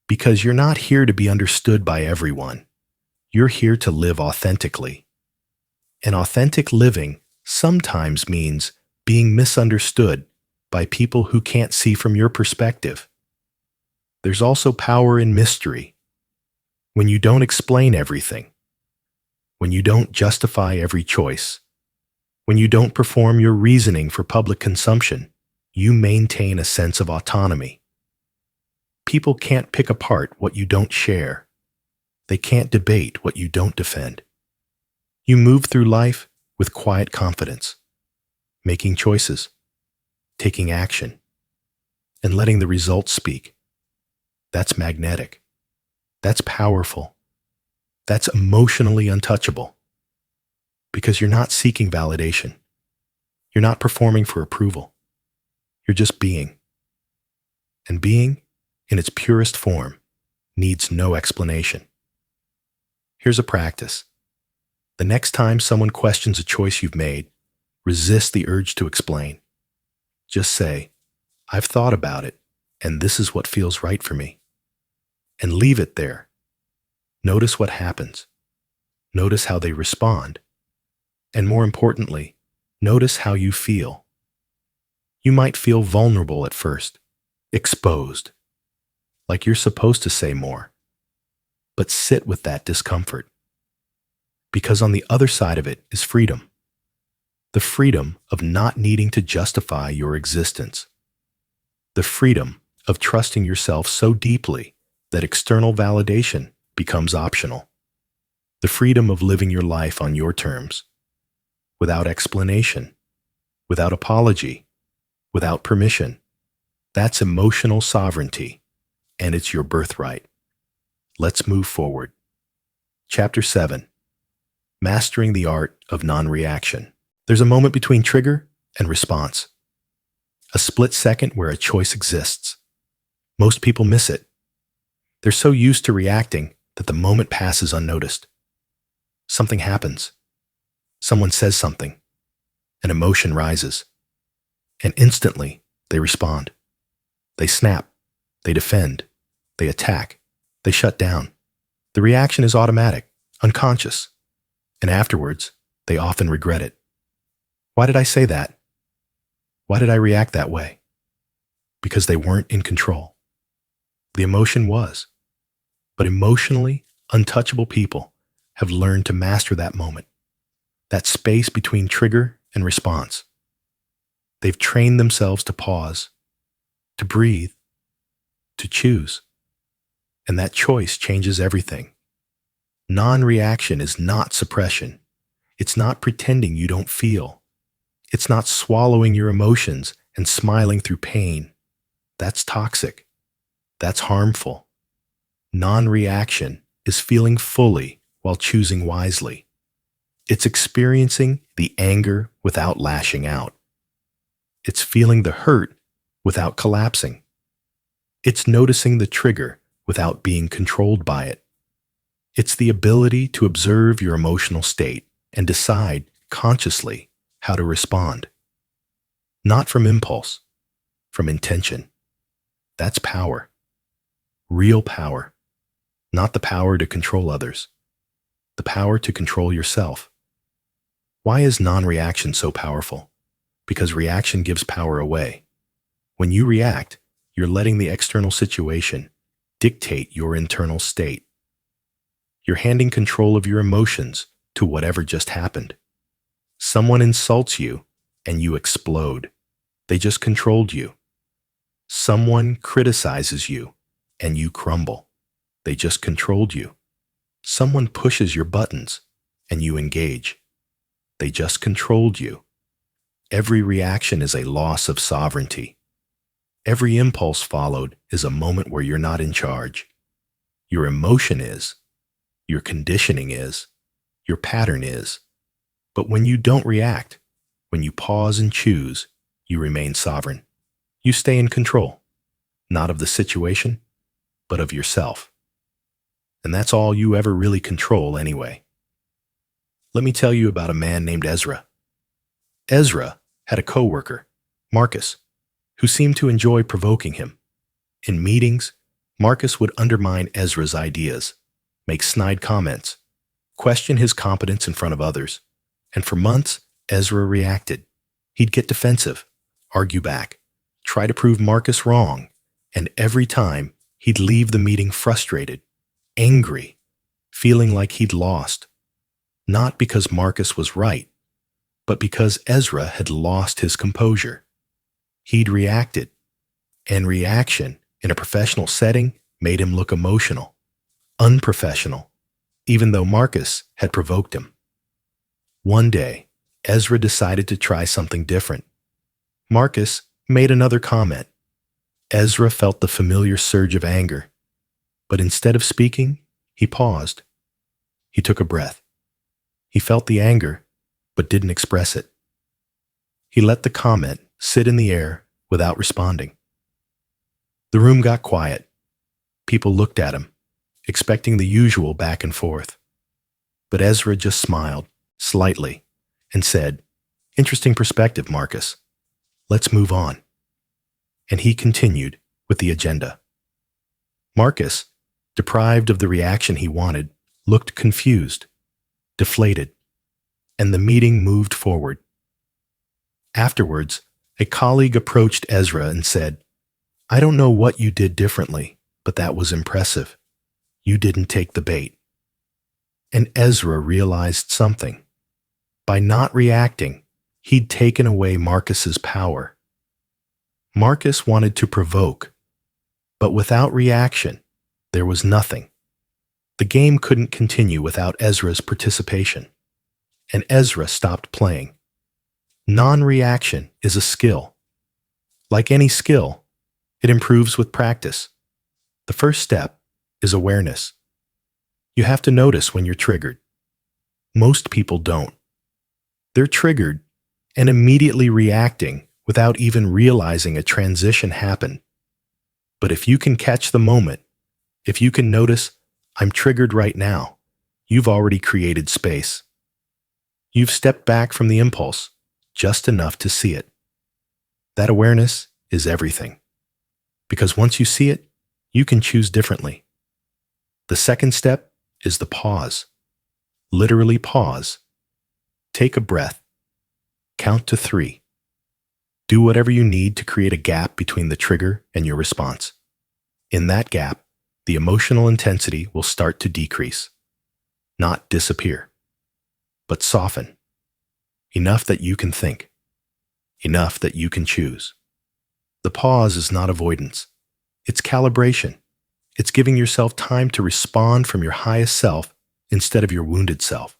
because you're not here to be understood by everyone. You're here to live authentically. And authentic living sometimes means being misunderstood by people who can't see from your perspective. There's also power in mystery. When you don't explain everything, when you don't justify every choice, when you don't perform your reasoning for public consumption, you maintain a sense of autonomy. People can't pick apart what you don't share. They can't debate what you don't defend. You move through life with quiet confidence, making choices, taking action, and letting the results speak. That's magnetic. That's powerful. That's emotionally untouchable. Because you're not seeking validation. You're not performing for approval. You're just being. And being, in its purest form, needs no explanation. Here's a practice. The next time someone questions a choice you've made, resist the urge to explain. Just say, "I've thought about it, and this is what feels right for me." And leave it there. Notice what happens. Notice how they respond. And more importantly, notice how you feel. You might feel vulnerable at first, exposed, like you're supposed to say more. But sit with that discomfort. Because on the other side of it is freedom. The freedom of not needing to justify your existence. The freedom of trusting yourself so deeply that external validation becomes optional. The freedom of living your life on your terms, without explanation, without apology, without permission. That's emotional sovereignty, and it's your birthright. Let's move forward. Chapter 7. Mastering the Art of Non-Reaction. There's a moment between trigger and response. A split second where a choice exists. Most people miss it. They're so used to reacting that the moment passes unnoticed. Something happens. Someone says something. An emotion rises. And instantly, they respond. They snap. They defend. They attack. They shut down. The reaction is automatic, unconscious. And afterwards, they often regret it. Why did I say that? Why did I react that way? Because they weren't in control. The emotion was. But emotionally untouchable people have learned to master that moment, that space between trigger and response. They've trained themselves to pause, to breathe, to choose. And that choice changes everything. Non-reaction is not suppression. It's not pretending you don't feel. It's not swallowing your emotions and smiling through pain. That's toxic. That's harmful. Non-reaction is feeling fully while choosing wisely. It's experiencing the anger without lashing out. It's feeling the hurt without collapsing. It's noticing the trigger without being controlled by it. It's the ability to observe your emotional state and decide consciously how to respond. Not from impulse, from intention. That's power. Real power. Not the power to control others. The power to control yourself. Why is non-reaction so powerful? Because reaction gives power away. When you react, you're letting the external situation dictate your internal state. You're handing control of your emotions to whatever just happened. Someone insults you and you explode. They just controlled you. Someone criticizes you and you crumble. They just controlled you. Someone pushes your buttons and you engage. They just controlled you. Every reaction is a loss of sovereignty. Every impulse followed is a moment where you're not in charge. Your emotion is, your conditioning is, your pattern is. But when you don't react, when you pause and choose, you remain sovereign. You stay in control, not of the situation, but of yourself. And that's all you ever really control anyway. Let me tell you about a man named Ezra. Ezra had a coworker, Marcus, who seemed to enjoy provoking him. In meetings, Marcus would undermine Ezra's ideas, make snide comments, question his competence in front of others, and for months, Ezra reacted. He'd get defensive, argue back, try to prove Marcus wrong, and every time, he'd leave the meeting frustrated, angry, feeling like he'd lost, not because Marcus was right, but because Ezra had lost his composure. He'd reacted, and reaction in a professional setting made him look emotional, unprofessional, even though Marcus had provoked him. One day, Ezra decided to try something different. Marcus made another comment. Ezra felt the familiar surge of anger, but instead of speaking, he paused. He took a breath. He felt the anger, but didn't express it. He let the comment sit in the air without responding. The room got quiet. People looked at him, expecting the usual back and forth. But Ezra just smiled, slightly, and said, "Interesting perspective, Marcus. Let's move on." And he continued with the agenda. Marcus, deprived of the reaction he wanted, looked confused, deflated, and the meeting moved forward. Afterwards, a colleague approached Ezra and said, "I don't know what you did differently, but that was impressive. You didn't take the bait." And Ezra realized something. By not reacting, he'd taken away Marcus's power. Marcus wanted to provoke, but without reaction, there was nothing. The game couldn't continue without Ezra's participation, and Ezra stopped playing. Non-reaction is a skill. Like any skill, it improves with practice. The first step is awareness. You have to notice when you're triggered. Most people don't. They're triggered and immediately reacting without even realizing a transition happened. But if you can catch the moment, if you can notice, "I'm triggered right now," you've already created space. You've stepped back from the impulse, just enough to see it. That awareness is everything. Because once you see it, you can choose differently. The second step is the pause. Literally pause. Take a breath. Count to 3. Do whatever you need to create a gap between the trigger and your response. In that gap, the emotional intensity will start to decrease. Not disappear, but soften. Enough that you can think. Enough that you can choose. The pause is not avoidance. It's calibration. It's giving yourself time to respond from your highest self instead of your wounded self.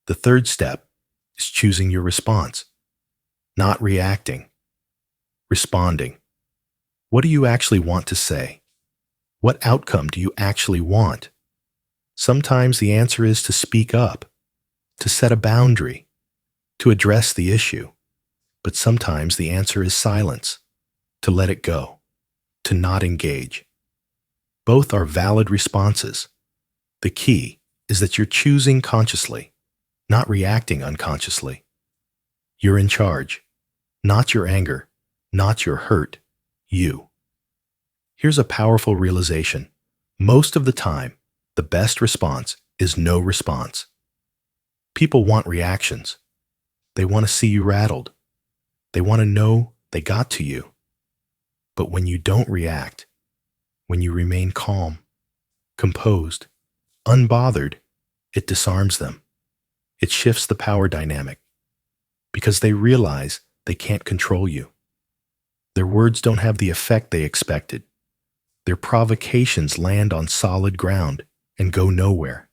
The third step is choosing your response. Not reacting. Responding. What do you actually want to say? What outcome do you actually want? Sometimes the answer is to speak up, to set a boundary, to address the issue. But sometimes the answer is silence, to let it go, to not engage. Both are valid responses. The key is that you're choosing consciously, not reacting unconsciously. You're in charge, not your anger, not your hurt, you. Here's a powerful realization. Most of the time, the best response is no response. People want reactions. They want to see you rattled. They want to know they got to you. But when you don't react, when you remain calm, composed, unbothered, it disarms them. It shifts the power dynamic because they realize they can't control you. Their words don't have the effect they expected. Their provocations land on solid ground and go nowhere.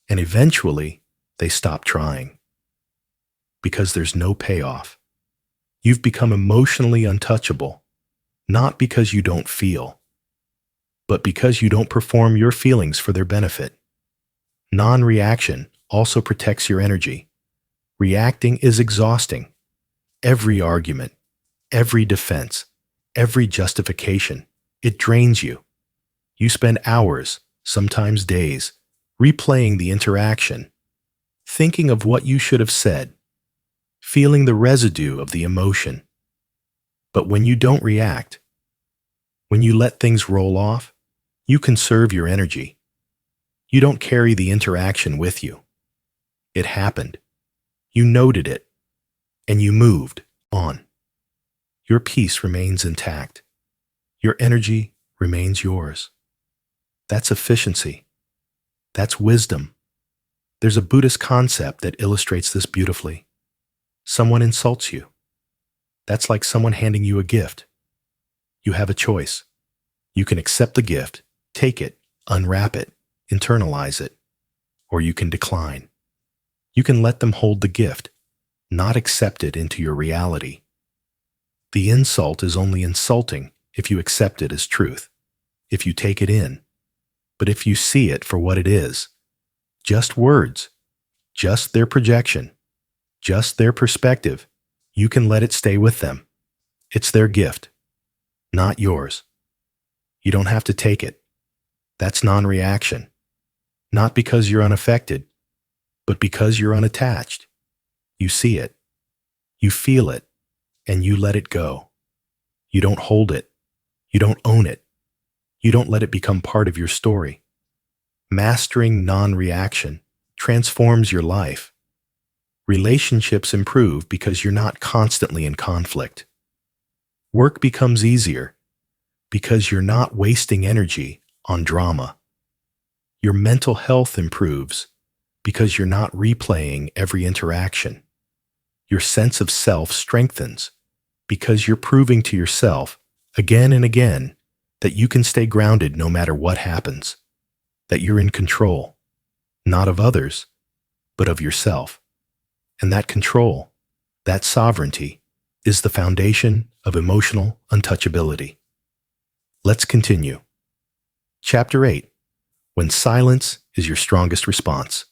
And eventually, they stop trying. Because there's no payoff. You've become emotionally untouchable, not because you don't feel, but because you don't perform your feelings for their benefit. Non-reaction also protects your energy. Reacting is exhausting. Every argument, every defense, every justification, it drains you. You spend hours, sometimes days, replaying the interaction, thinking of what you should have said, feeling the residue of the emotion. But when you don't react, when you let things roll off, you conserve your energy. You don't carry the interaction with you. It happened. You noted it, and you moved on. Your peace remains intact. Your energy remains yours. That's efficiency. That's wisdom. There's a Buddhist concept that illustrates this beautifully. Someone insults you. That's like someone handing you a gift. You have a choice. You can accept the gift, take it, unwrap it, internalize it, or you can decline. You can let them hold the gift, not accept it into your reality. The insult is only insulting if you accept it as truth, if you take it in. But if you see it for what it is, just words, just their projection, just their perspective, you can let it stay with them. It's their gift, not yours. You don't have to take it. That's non-reaction. Not because you're unaffected, but because you're unattached. You see it, you feel it, and you let it go. You don't hold it. You don't own it. You don't let it become part of your story. Mastering non-reaction transforms your life. Relationships improve because you're not constantly in conflict. Work becomes easier because you're not wasting energy on drama. Your mental health improves because you're not replaying every interaction. Your sense of self strengthens because you're proving to yourself again and again that you can stay grounded no matter what happens, that you're in control, not of others, but of yourself. And that control, that sovereignty, is the foundation of emotional untouchability. Let's continue. Chapter 8. When silence is your strongest response.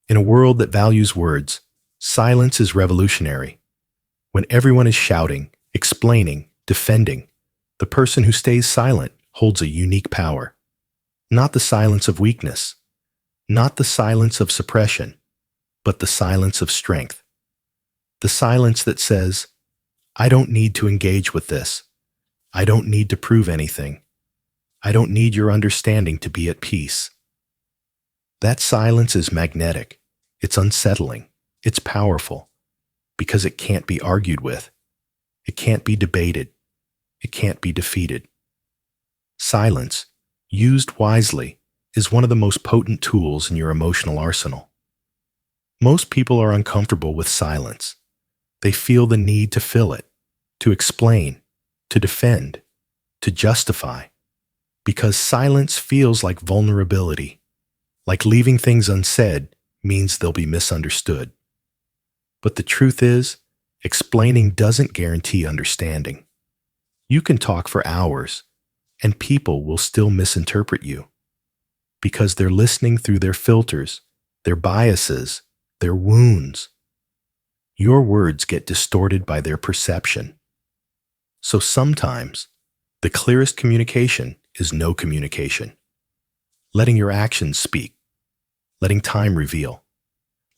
In a world that values words, silence is revolutionary. When everyone is shouting, explaining, defending, the person who stays silent holds a unique power. Not the silence of weakness, not the silence of suppression, but the silence of strength. The silence that says, I don't need to engage with this. I don't need to prove anything. I don't need your understanding to be at peace. That silence is magnetic. It's unsettling. It's powerful because it can't be argued with. It can't be debated. It can't be defeated. Silence, used wisely, is one of the most potent tools in your emotional arsenal. Most people are uncomfortable with silence. They feel the need to fill it, to explain, to defend, to justify, because silence feels like vulnerability, like leaving things unsaid means they'll be misunderstood. But the truth is, explaining doesn't guarantee understanding. You can talk for hours, and people will still misinterpret you, because they're listening through their filters, their biases, their wounds. Your words get distorted by their perception. So sometimes, the clearest communication is no communication. Letting your actions speak, letting time reveal,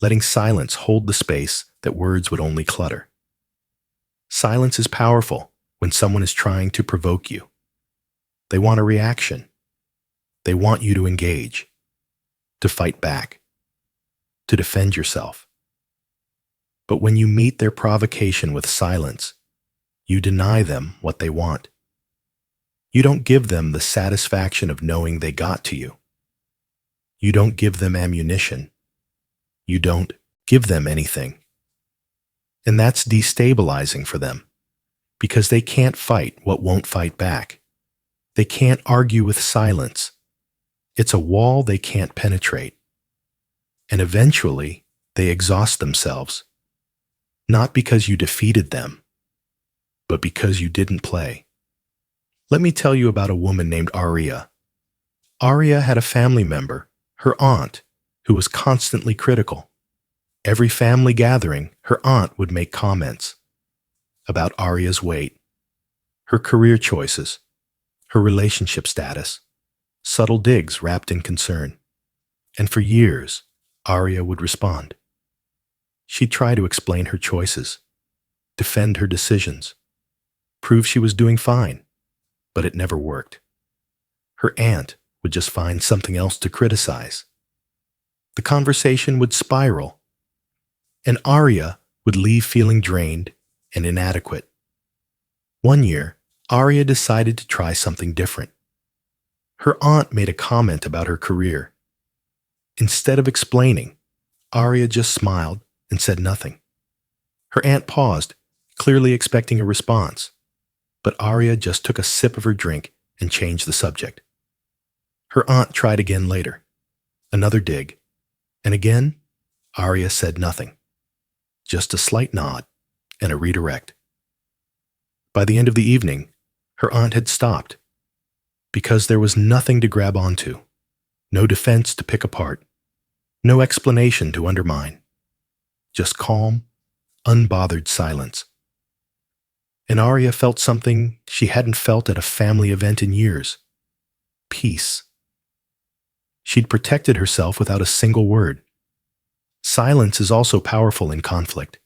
letting silence hold the space that words would only clutter. Silence is powerful when someone is trying to provoke you. They want a reaction. They want you to engage, to fight back, to defend yourself. But when you meet their provocation with silence, you deny them what they want. You don't give them the satisfaction of knowing they got to you. You don't give them ammunition. You don't give them anything. And that's destabilizing for them, because they can't fight what won't fight back. They can't argue with silence. It's a wall they can't penetrate. And eventually, they exhaust themselves. Not because you defeated them, but because you didn't play. Let me tell you about a woman named Aria. Aria had a family member, her aunt, who was constantly critical. Every family gathering, her aunt would make comments about Aria's weight, her career choices, her relationship status, subtle digs wrapped in concern. And for years, Aria would respond. She'd try to explain her choices, defend her decisions, prove she was doing fine, but it never worked. Her aunt would just find something else to criticize. The conversation would spiral, and Aria would leave feeling drained and inadequate. One year, Aria decided to try something different. Her aunt made a comment about her career, Instead of explaining, Arya just smiled and said nothing. Her aunt paused, clearly expecting a response, but Arya just took a sip of her drink and changed the subject. Her aunt tried again later. Another dig. And again, Arya said nothing. Just a slight nod and a redirect. By the end of the evening, her aunt had stopped, because there was nothing to grab onto, no defense to pick apart, no explanation to undermine, just calm, unbothered silence. And Arya felt something she hadn't felt at a family event in years: peace. She'd protected herself without a single word. Silence is also powerful in conflict.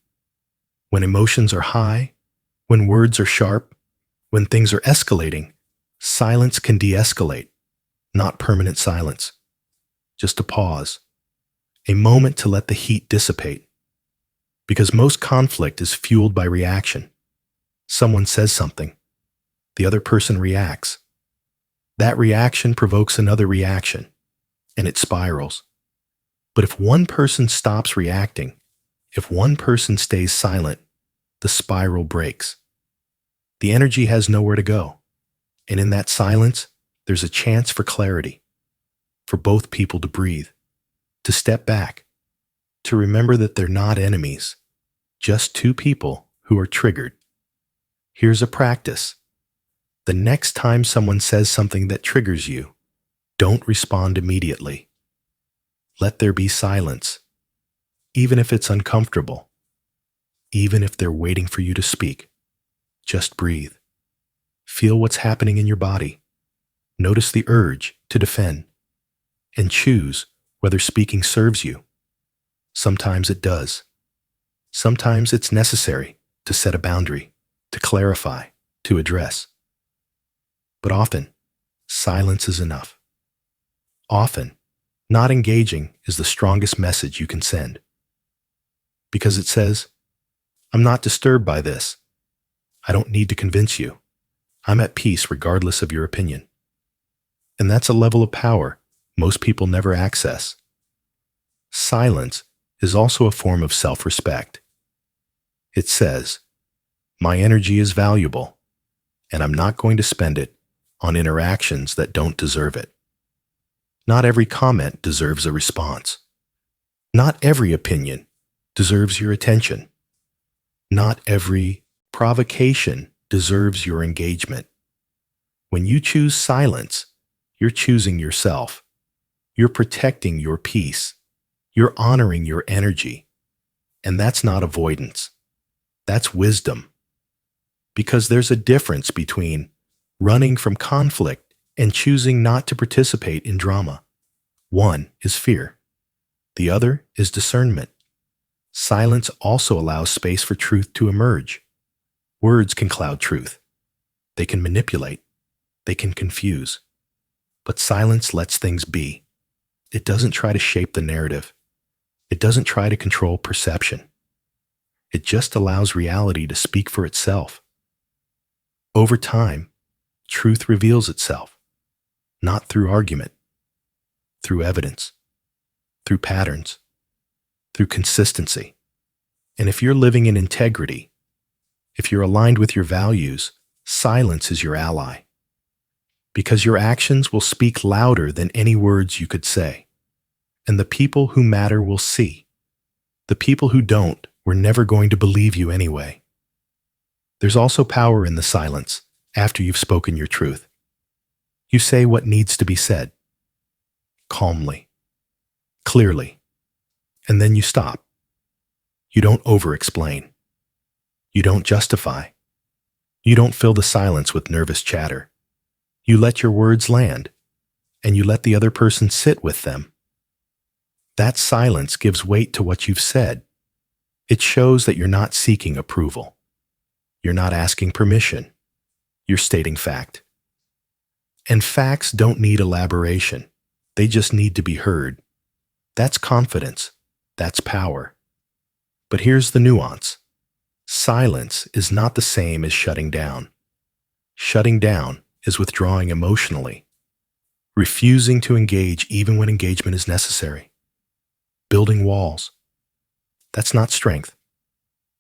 When emotions are high, when words are sharp, when things are escalating, silence can de-escalate, not permanent silence. Just a pause, a moment to let the heat dissipate. Because most conflict is fueled by reaction. Someone says something, the other person reacts. That reaction provokes another reaction, and it spirals. But if one person stops reacting, if one person stays silent, the spiral breaks. The energy has nowhere to go, and in that silence, there's a chance for clarity, for both people to breathe, to step back, to remember that they're not enemies, just two people who are triggered. Here's a practice. The next time someone says something that triggers you, don't respond immediately. Let there be silence, even if it's uncomfortable, even if they're waiting for you to speak. Just breathe. Feel what's happening in your body. Notice the urge to defend, and choose whether speaking serves you. Sometimes it does. Sometimes it's necessary to set a boundary, to clarify, to address. But often, silence is enough. Often, not engaging is the strongest message you can send. Because it says, I'm not disturbed by this. I don't need to convince you. I'm at peace regardless of your opinion. And that's a level of power most people never access. Silence is also a form of self-respect. It says, my energy is valuable, and I'm not going to spend it on interactions that don't deserve it. Not every comment deserves a response. Not every opinion deserves your attention. Not every provocation deserves your engagement. When you choose silence, you're choosing yourself. You're protecting your peace. You're honoring your energy. And that's not avoidance. That's wisdom. Because there's a difference between running from conflict and choosing not to participate in drama. One is fear. The other is discernment. Silence also allows space for truth to emerge. Words can cloud truth. They can manipulate. They can confuse. But silence lets things be. It doesn't try to shape the narrative. It doesn't try to control perception. It just allows reality to speak for itself. Over time, truth reveals itself, not through argument, through evidence, through patterns, through consistency. And if you're living in integrity, if you're aligned with your values, silence is your ally. Because your actions will speak louder than any words you could say. And the people who matter will see. The people who don't were never going to believe you anyway. There's also power in the silence after you've spoken your truth. You say what needs to be said. Calmly. Clearly. And then you stop. You don't over-explain. You don't justify. You don't fill the silence with nervous chatter. You let your words land, and you let the other person sit with them. That silence gives weight to what you've said. It shows that you're not seeking approval. You're not asking permission. You're stating fact. And facts don't need elaboration. They just need to be heard. That's confidence. That's power. But here's the nuance. Silence is not the same as shutting down. Shutting down is withdrawing emotionally, refusing to engage even when engagement is necessary. building walls. That's not strength.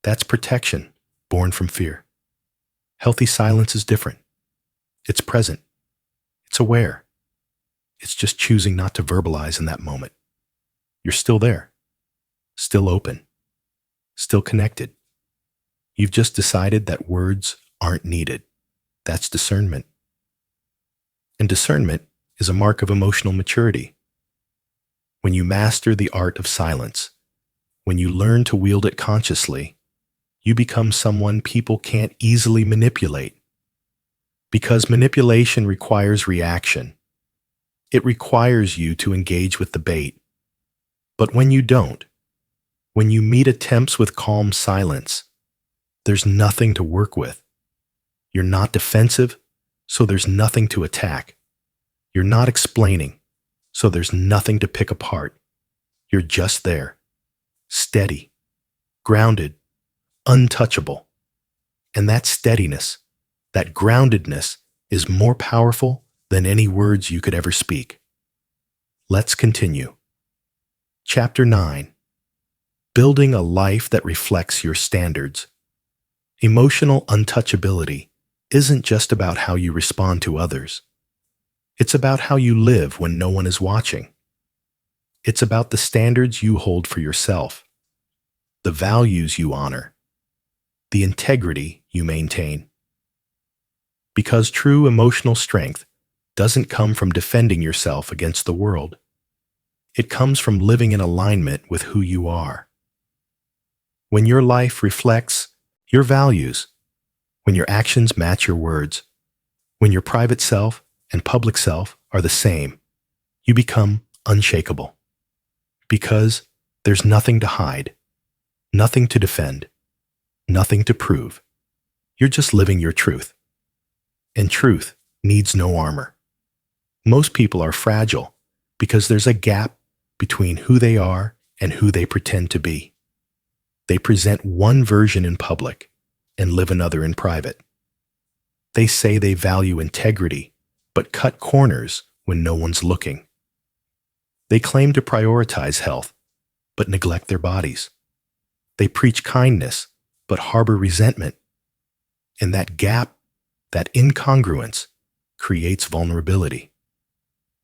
That's protection, born from fear. Healthy silence is different. It's present. It's aware. It's just choosing not to verbalize in that moment. You're still there, still open, still connected. You've just decided that words aren't needed. That's discernment. And discernment is a mark of emotional maturity. When you master the art of silence, when you learn to wield it consciously, you become someone people can't easily manipulate. Because manipulation requires reaction. It requires you to engage with the bait. But when you don't, when you meet attempts with calm silence, there's nothing to work with. You're not defensive, so there's nothing to attack. You're not explaining, so there's nothing to pick apart. You're just there, steady, grounded, untouchable. And that steadiness, that groundedness, is more powerful than any words you could ever speak. Let's continue. Chapter 9. Building a life that reflects your standards. Emotional untouchability isn't just about how you respond to others. It's about how you live when no one is watching. It's about the standards you hold for yourself, the values you honor, the integrity you maintain. Because true emotional strength doesn't come from defending yourself against the world. It comes from living in alignment with who you are. When your life reflects your values, when your actions match your words, when your private self and public self are the same, you become unshakable. Because there's nothing to hide, nothing to defend, nothing to prove. You're just living your truth. And truth needs no armor. Most people are fragile because there's a gap between who they are and who they pretend to be. They present one version in public and live another in private. They say they value integrity, but cut corners when no one's looking. They claim to prioritize health, but neglect their bodies. They preach kindness, but harbor resentment. And that gap, that incongruence, creates vulnerability.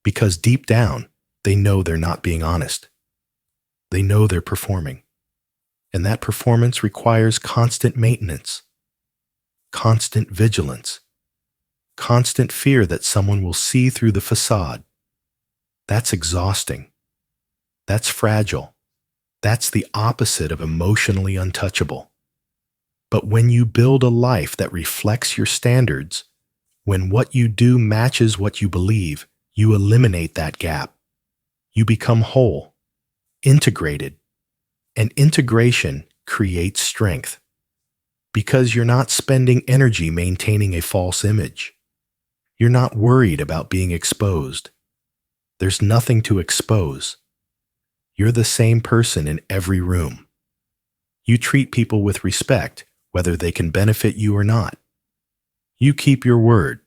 Because deep down, they know they're not being honest. They know they're performing. And that performance requires constant maintenance, constant vigilance, constant fear that someone will see through the facade. That's exhausting. That's fragile. That's the opposite of emotionally untouchable. But when you build a life that reflects your standards, when what you do matches what you believe, you eliminate that gap. You become whole, integrated, and integration creates strength. Because you're not spending energy maintaining a false image. You're not worried about being exposed. There's nothing to expose. You're the same person in every room. You treat people with respect, whether they can benefit you or not. You keep your word,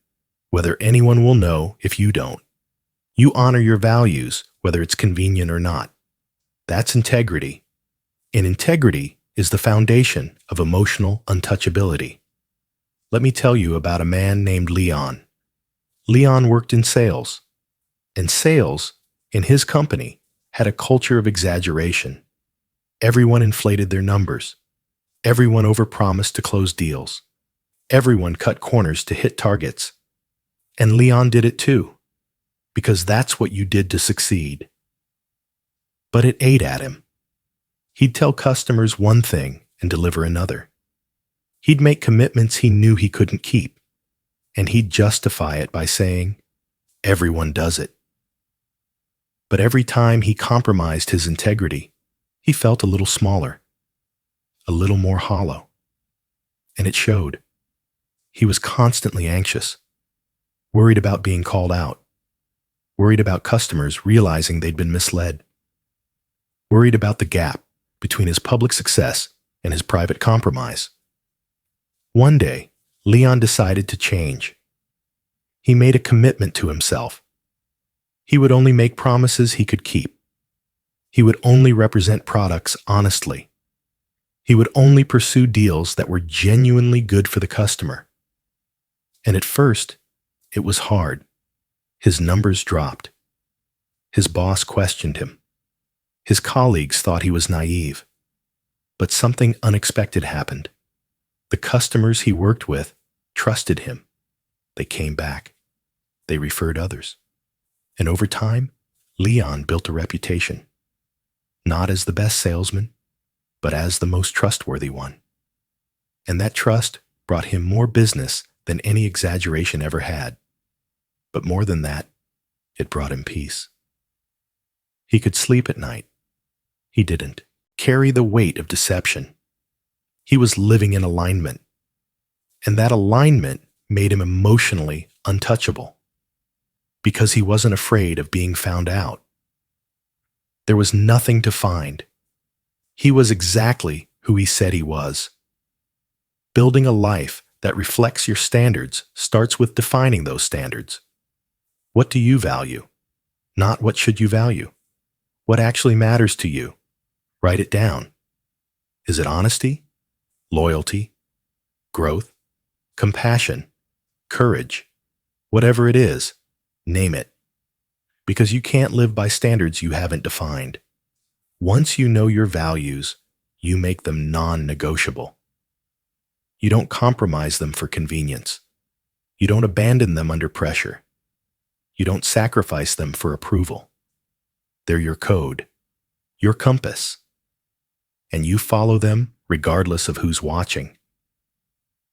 whether anyone will know if you don't. You honor your values, whether it's convenient or not. That's integrity. And integrity is the foundation of emotional untouchability. Let me tell you about a man named Leon. Leon worked in sales. And sales, in his company, had a culture of exaggeration. Everyone inflated their numbers. Everyone overpromised to close deals. Everyone cut corners to hit targets. And Leon did it too, because that's what you did to succeed. But it ate at him. He'd tell customers one thing and deliver another. He'd make commitments he knew he couldn't keep, and he'd justify it by saying, "Everyone does it." But every time he compromised his integrity, he felt a little smaller, a little more hollow. And it showed. He was constantly anxious, worried about being called out, worried about customers realizing they'd been misled, worried about the gap between his public success and his private compromise. One day, Leon decided to change. He made a commitment to himself. He would only make promises he could keep. He would only represent products honestly. He would only pursue deals that were genuinely good for the customer. And at first, it was hard. His numbers dropped. His boss questioned him. His colleagues thought he was naive. But something unexpected happened. The customers he worked with trusted him. They came back. They referred others. And over time, Leon built a reputation. Not as the best salesman, but as the most trustworthy one. And that trust brought him more business than any exaggeration ever had. But more than that, it brought him peace. He could sleep at night. He didn't carry the weight of deception. He was living in alignment. And that alignment made him emotionally untouchable, because he wasn't afraid of being found out. There was nothing to find. He was exactly who he said he was. Building a life that reflects your standards starts with defining those standards. What do you value? Not what should you value. What actually matters to you? Write it down. Is it honesty, loyalty, growth, compassion, courage? Whatever it is, name it. Because you can't live by standards you haven't defined. Once you know your values, you make them non-negotiable. You don't compromise them for convenience. You don't abandon them under pressure. You don't sacrifice them for approval. They're your code, your compass. And you follow them regardless of who's watching.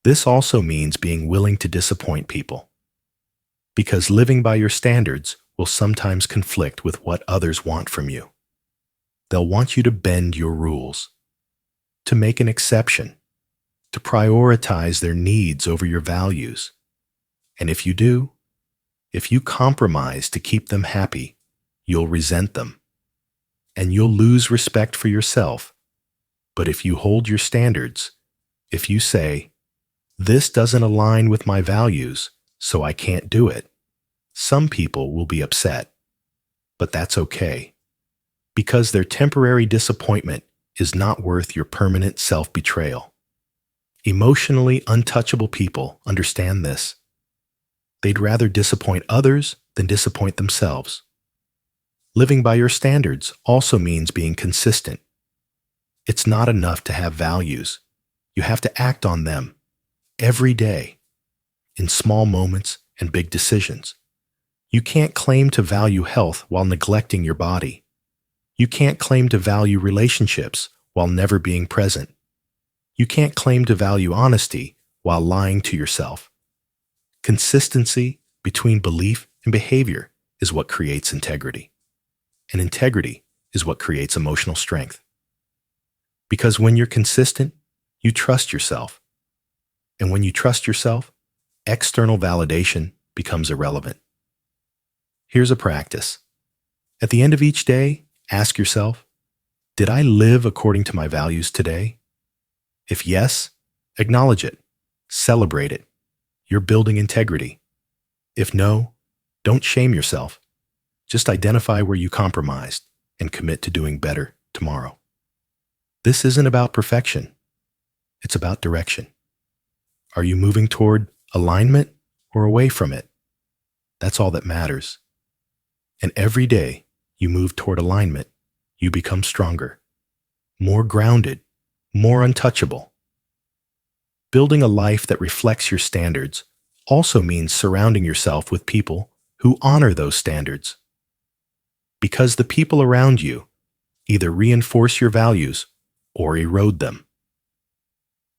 This also means being willing to disappoint people. Because living by your standards will sometimes conflict with what others want from you. They'll want you to bend your rules, to make an exception, to prioritize their needs over your values. And if you do, if you compromise to keep them happy, you'll resent them. And you'll lose respect for yourself. But if you hold your standards, if you say, "This doesn't align with my values, so I can't do it," some people will be upset. But that's okay, because their temporary disappointment is not worth your permanent self-betrayal. Emotionally untouchable people understand this. They'd rather disappoint others than disappoint themselves. Living by your standards also means being consistent. It's not enough to have values. You have to act on them every day, in small moments and big decisions. You can't claim to value health while neglecting your body. You can't claim to value relationships while never being present. You can't claim to value honesty while lying to yourself. Consistency between belief and behavior is what creates integrity. And integrity is what creates emotional strength. Because when you're consistent, you trust yourself. And when you trust yourself, external validation becomes irrelevant. Here's a practice. At the end of each day, ask yourself, did I live according to my values today? If yes, acknowledge it. Celebrate it. You're building integrity. If no, don't shame yourself. Just identify where you compromised and commit to doing better tomorrow. This isn't about perfection. It's about direction. Are you moving toward alignment or away from it? That's all that matters. And every day you move toward alignment, you become stronger, more grounded, more untouchable. Building a life that reflects your standards also means surrounding yourself with people who honor those standards. Because the people around you either reinforce your values or erode them.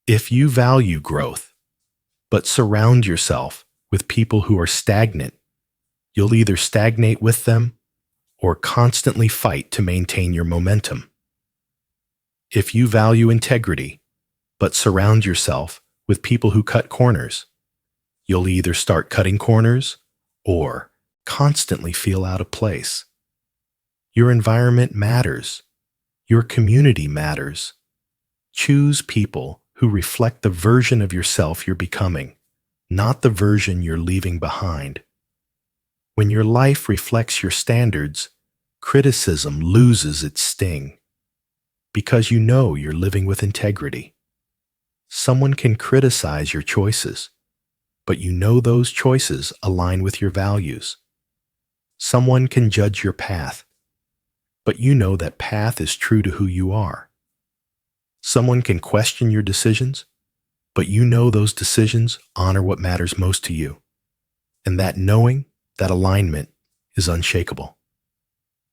If you value growth, but surround yourself with people who are stagnant, you'll either stagnate with them or constantly fight to maintain your momentum. If you value integrity, but surround yourself with people who cut corners, you'll either start cutting corners or constantly feel out of place. Your environment matters. Your community matters. Choose people who reflect the version of yourself you're becoming, not the version you're leaving behind. When your life reflects your standards, criticism loses its sting because you know you're living with integrity. Someone can criticize your choices, but you know those choices align with your values. Someone can judge your path, but you know that path is true to who you are. Someone can question your decisions, but you know those decisions honor what matters most to you. And that knowing, that alignment, is unshakable.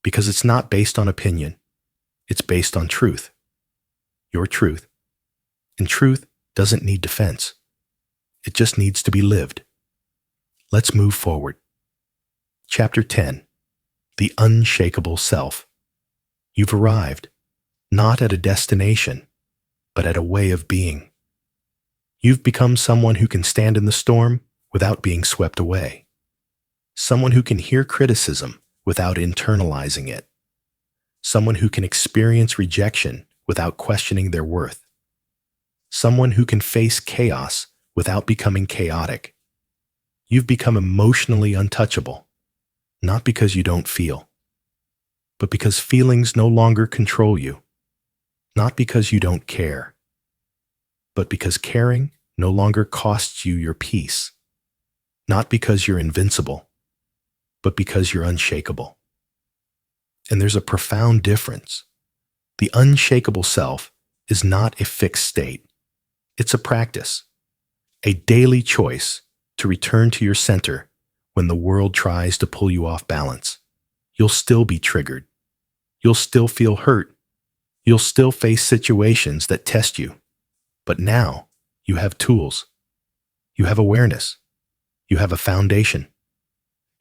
Because it's not based on opinion, it's based on truth. Your truth. And truth doesn't need defense. It just needs to be lived. Let's move forward. Chapter 10. The Unshakable Self. You've arrived, not at a destination, but at a way of being. You've become someone who can stand in the storm without being swept away. Someone who can hear criticism without internalizing it. Someone who can experience rejection without questioning their worth. Someone who can face chaos without becoming chaotic. You've become emotionally untouchable, not because you don't feel, but because feelings no longer control you. Not because you don't care, but because caring no longer costs you your peace. Not because you're invincible, but because you're unshakable. And there's a profound difference. The unshakable self is not a fixed state. It's a practice, a daily choice to return to your center when the world tries to pull you off balance. You'll still be triggered. You'll still feel hurt. You'll still face situations that test you. But now you have tools. You have awareness. You have a foundation.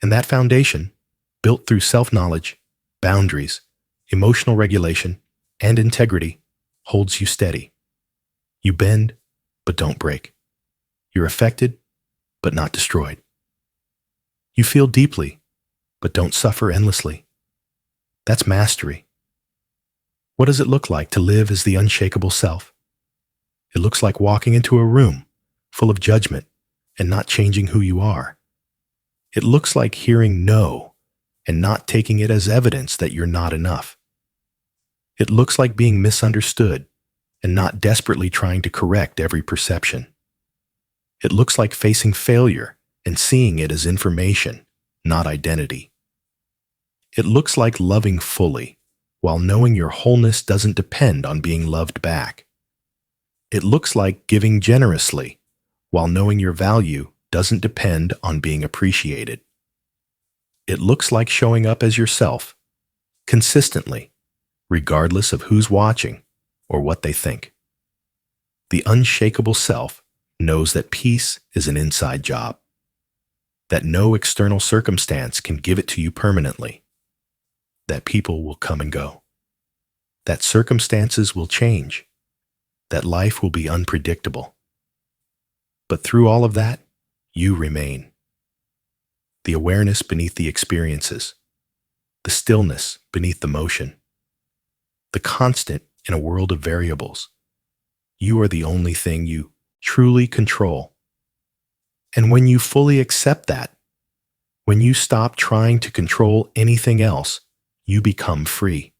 And that foundation, built through self-knowledge, boundaries, emotional regulation, and integrity, holds you steady. You bend, but don't break. You're affected, but not destroyed. You feel deeply, but don't suffer endlessly. That's mastery. What does it look like to live as the unshakable self? It looks like walking into a room full of judgment and not changing who you are. It looks like hearing no and not taking it as evidence that you're not enough. It looks like being misunderstood and not desperately trying to correct every perception. It looks like facing failure and seeing it as information, not identity. It looks like loving fully while knowing your wholeness doesn't depend on being loved back. It looks like giving generously while knowing your value doesn't depend on being appreciated. It looks like showing up as yourself, consistently, regardless of who's watching or what they think. The unshakable self knows that peace is an inside job, that no external circumstance can give it to you permanently, that people will come and go, that circumstances will change, that life will be unpredictable. But through all of that, you remain. The awareness beneath the experiences, the stillness beneath the motion, the constant in a world of variables. You are the only thing you truly control. And when you fully accept that, when you stop trying to control anything else, you become free.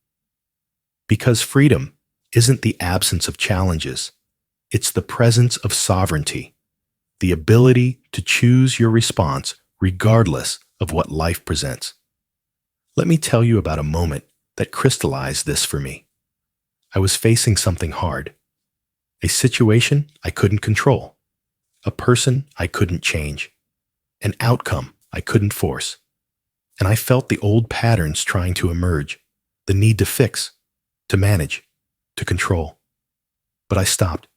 Because freedom isn't the absence of challenges, it's the presence of sovereignty, the ability to choose your response regardless of what life presents. Let me tell you about a moment that crystallized this for me. I was facing something hard, a situation I couldn't control, a person I couldn't change, an outcome I couldn't force. And I felt the old patterns trying to emerge, the need to fix, to manage, to control. But I stopped.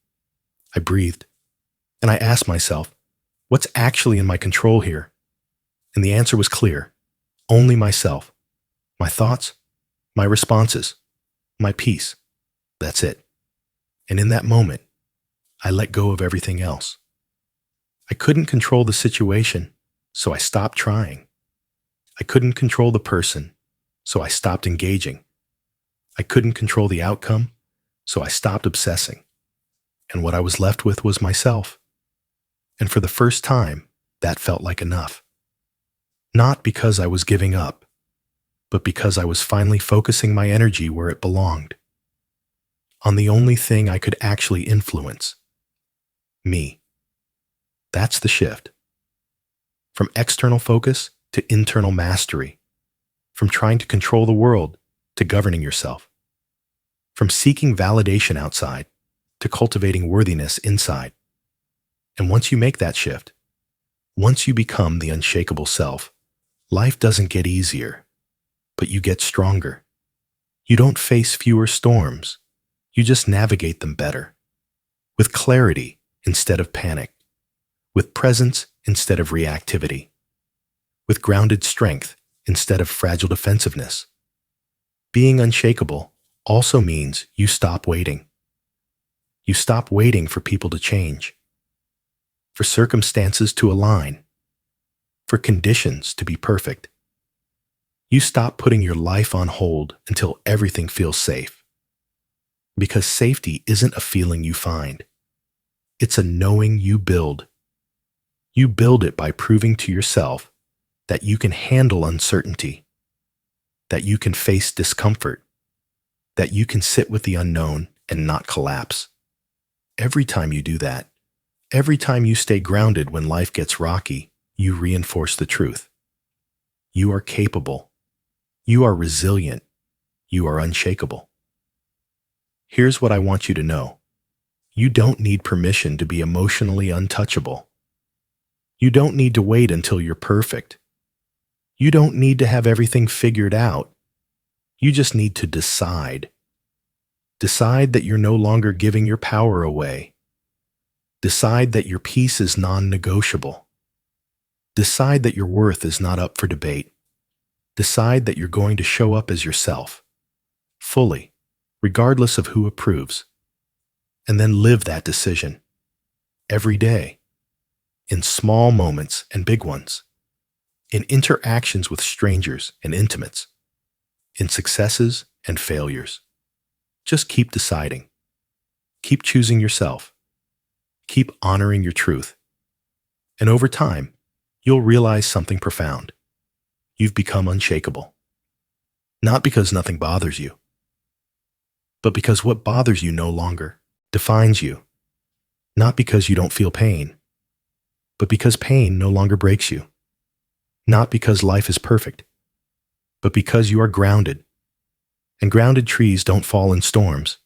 I breathed. And I asked myself, what's actually in my control here? And the answer was clear. Only myself. My thoughts, my responses, my peace. That's it. And in that moment, I let go of everything else. I couldn't control the situation, so I stopped trying. I couldn't control the person, so I stopped engaging. I couldn't control the outcome, so I stopped obsessing. And what I was left with was myself. And for the first time, that felt like enough. Not because I was giving up, but because I was finally focusing my energy where it belonged, on the only thing I could actually influence, me. That's the shift. From external focus to internal mastery. From trying to control the world to governing yourself. From seeking validation outside to cultivating worthiness inside. And once you make that shift, once you become the unshakable self, life doesn't get easier, but you get stronger. You don't face fewer storms. You just navigate them better. With clarity instead of panic. With presence instead of reactivity. With grounded strength instead of fragile defensiveness. Being unshakable also means you stop waiting. You stop waiting for people to change. For circumstances to align. For conditions to be perfect. You stop putting your life on hold until everything feels safe. Because safety isn't a feeling you find. It's a knowing you build. You build it by proving to yourself that you can handle uncertainty, that you can face discomfort, that you can sit with the unknown and not collapse. Every time you do that, every time you stay grounded when life gets rocky, you reinforce the truth. You are capable. You are resilient. You are unshakable. Here's what I want you to know. You don't need permission to be emotionally untouchable. You don't need to wait until you're perfect. You don't need to have everything figured out. You just need to decide. Decide that you're no longer giving your power away. Decide that your peace is non-negotiable. Decide that your worth is not up for debate. Decide that you're going to show up as yourself, fully, regardless of who approves. And then live that decision, every day, in small moments and big ones, in interactions with strangers and intimates, in successes and failures. Just keep deciding. Keep choosing yourself. Keep honoring your truth. And over time, you'll realize something profound. You've become unshakable. Not because nothing bothers you, but because what bothers you no longer defines you. Not because you don't feel pain, but because pain no longer breaks you. Not because life is perfect, but because you are grounded. And grounded trees don't fall in storms.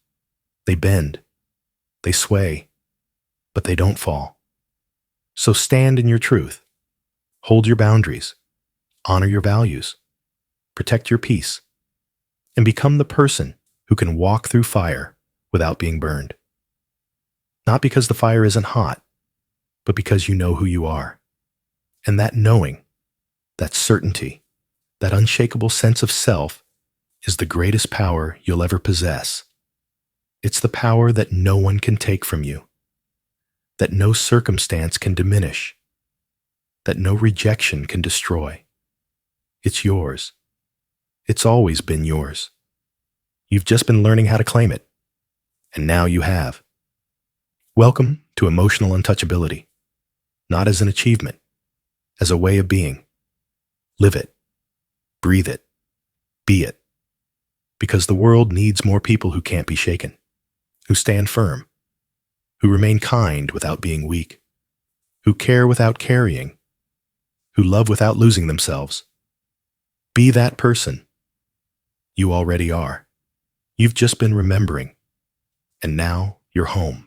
They bend. They sway. But they don't fall. So stand in your truth. Hold your boundaries. Honor your values. Protect your peace. And become the person who can walk through fire without being burned. Not because the fire isn't hot, but because you know who you are. And that knowing, that certainty, that unshakable sense of self is the greatest power you'll ever possess. It's the power that no one can take from you, that no circumstance can diminish, that no rejection can destroy. It's yours. It's always been yours. You've just been learning how to claim it, and now you have. Welcome to emotional untouchability, not as an achievement, as a way of being. Live it, breathe it, be it. Because the world needs more people who can't be shaken, who stand firm, who remain kind without being weak, who care without carrying, who love without losing themselves. Be that person. You already are. You've just been remembering, and now you're home.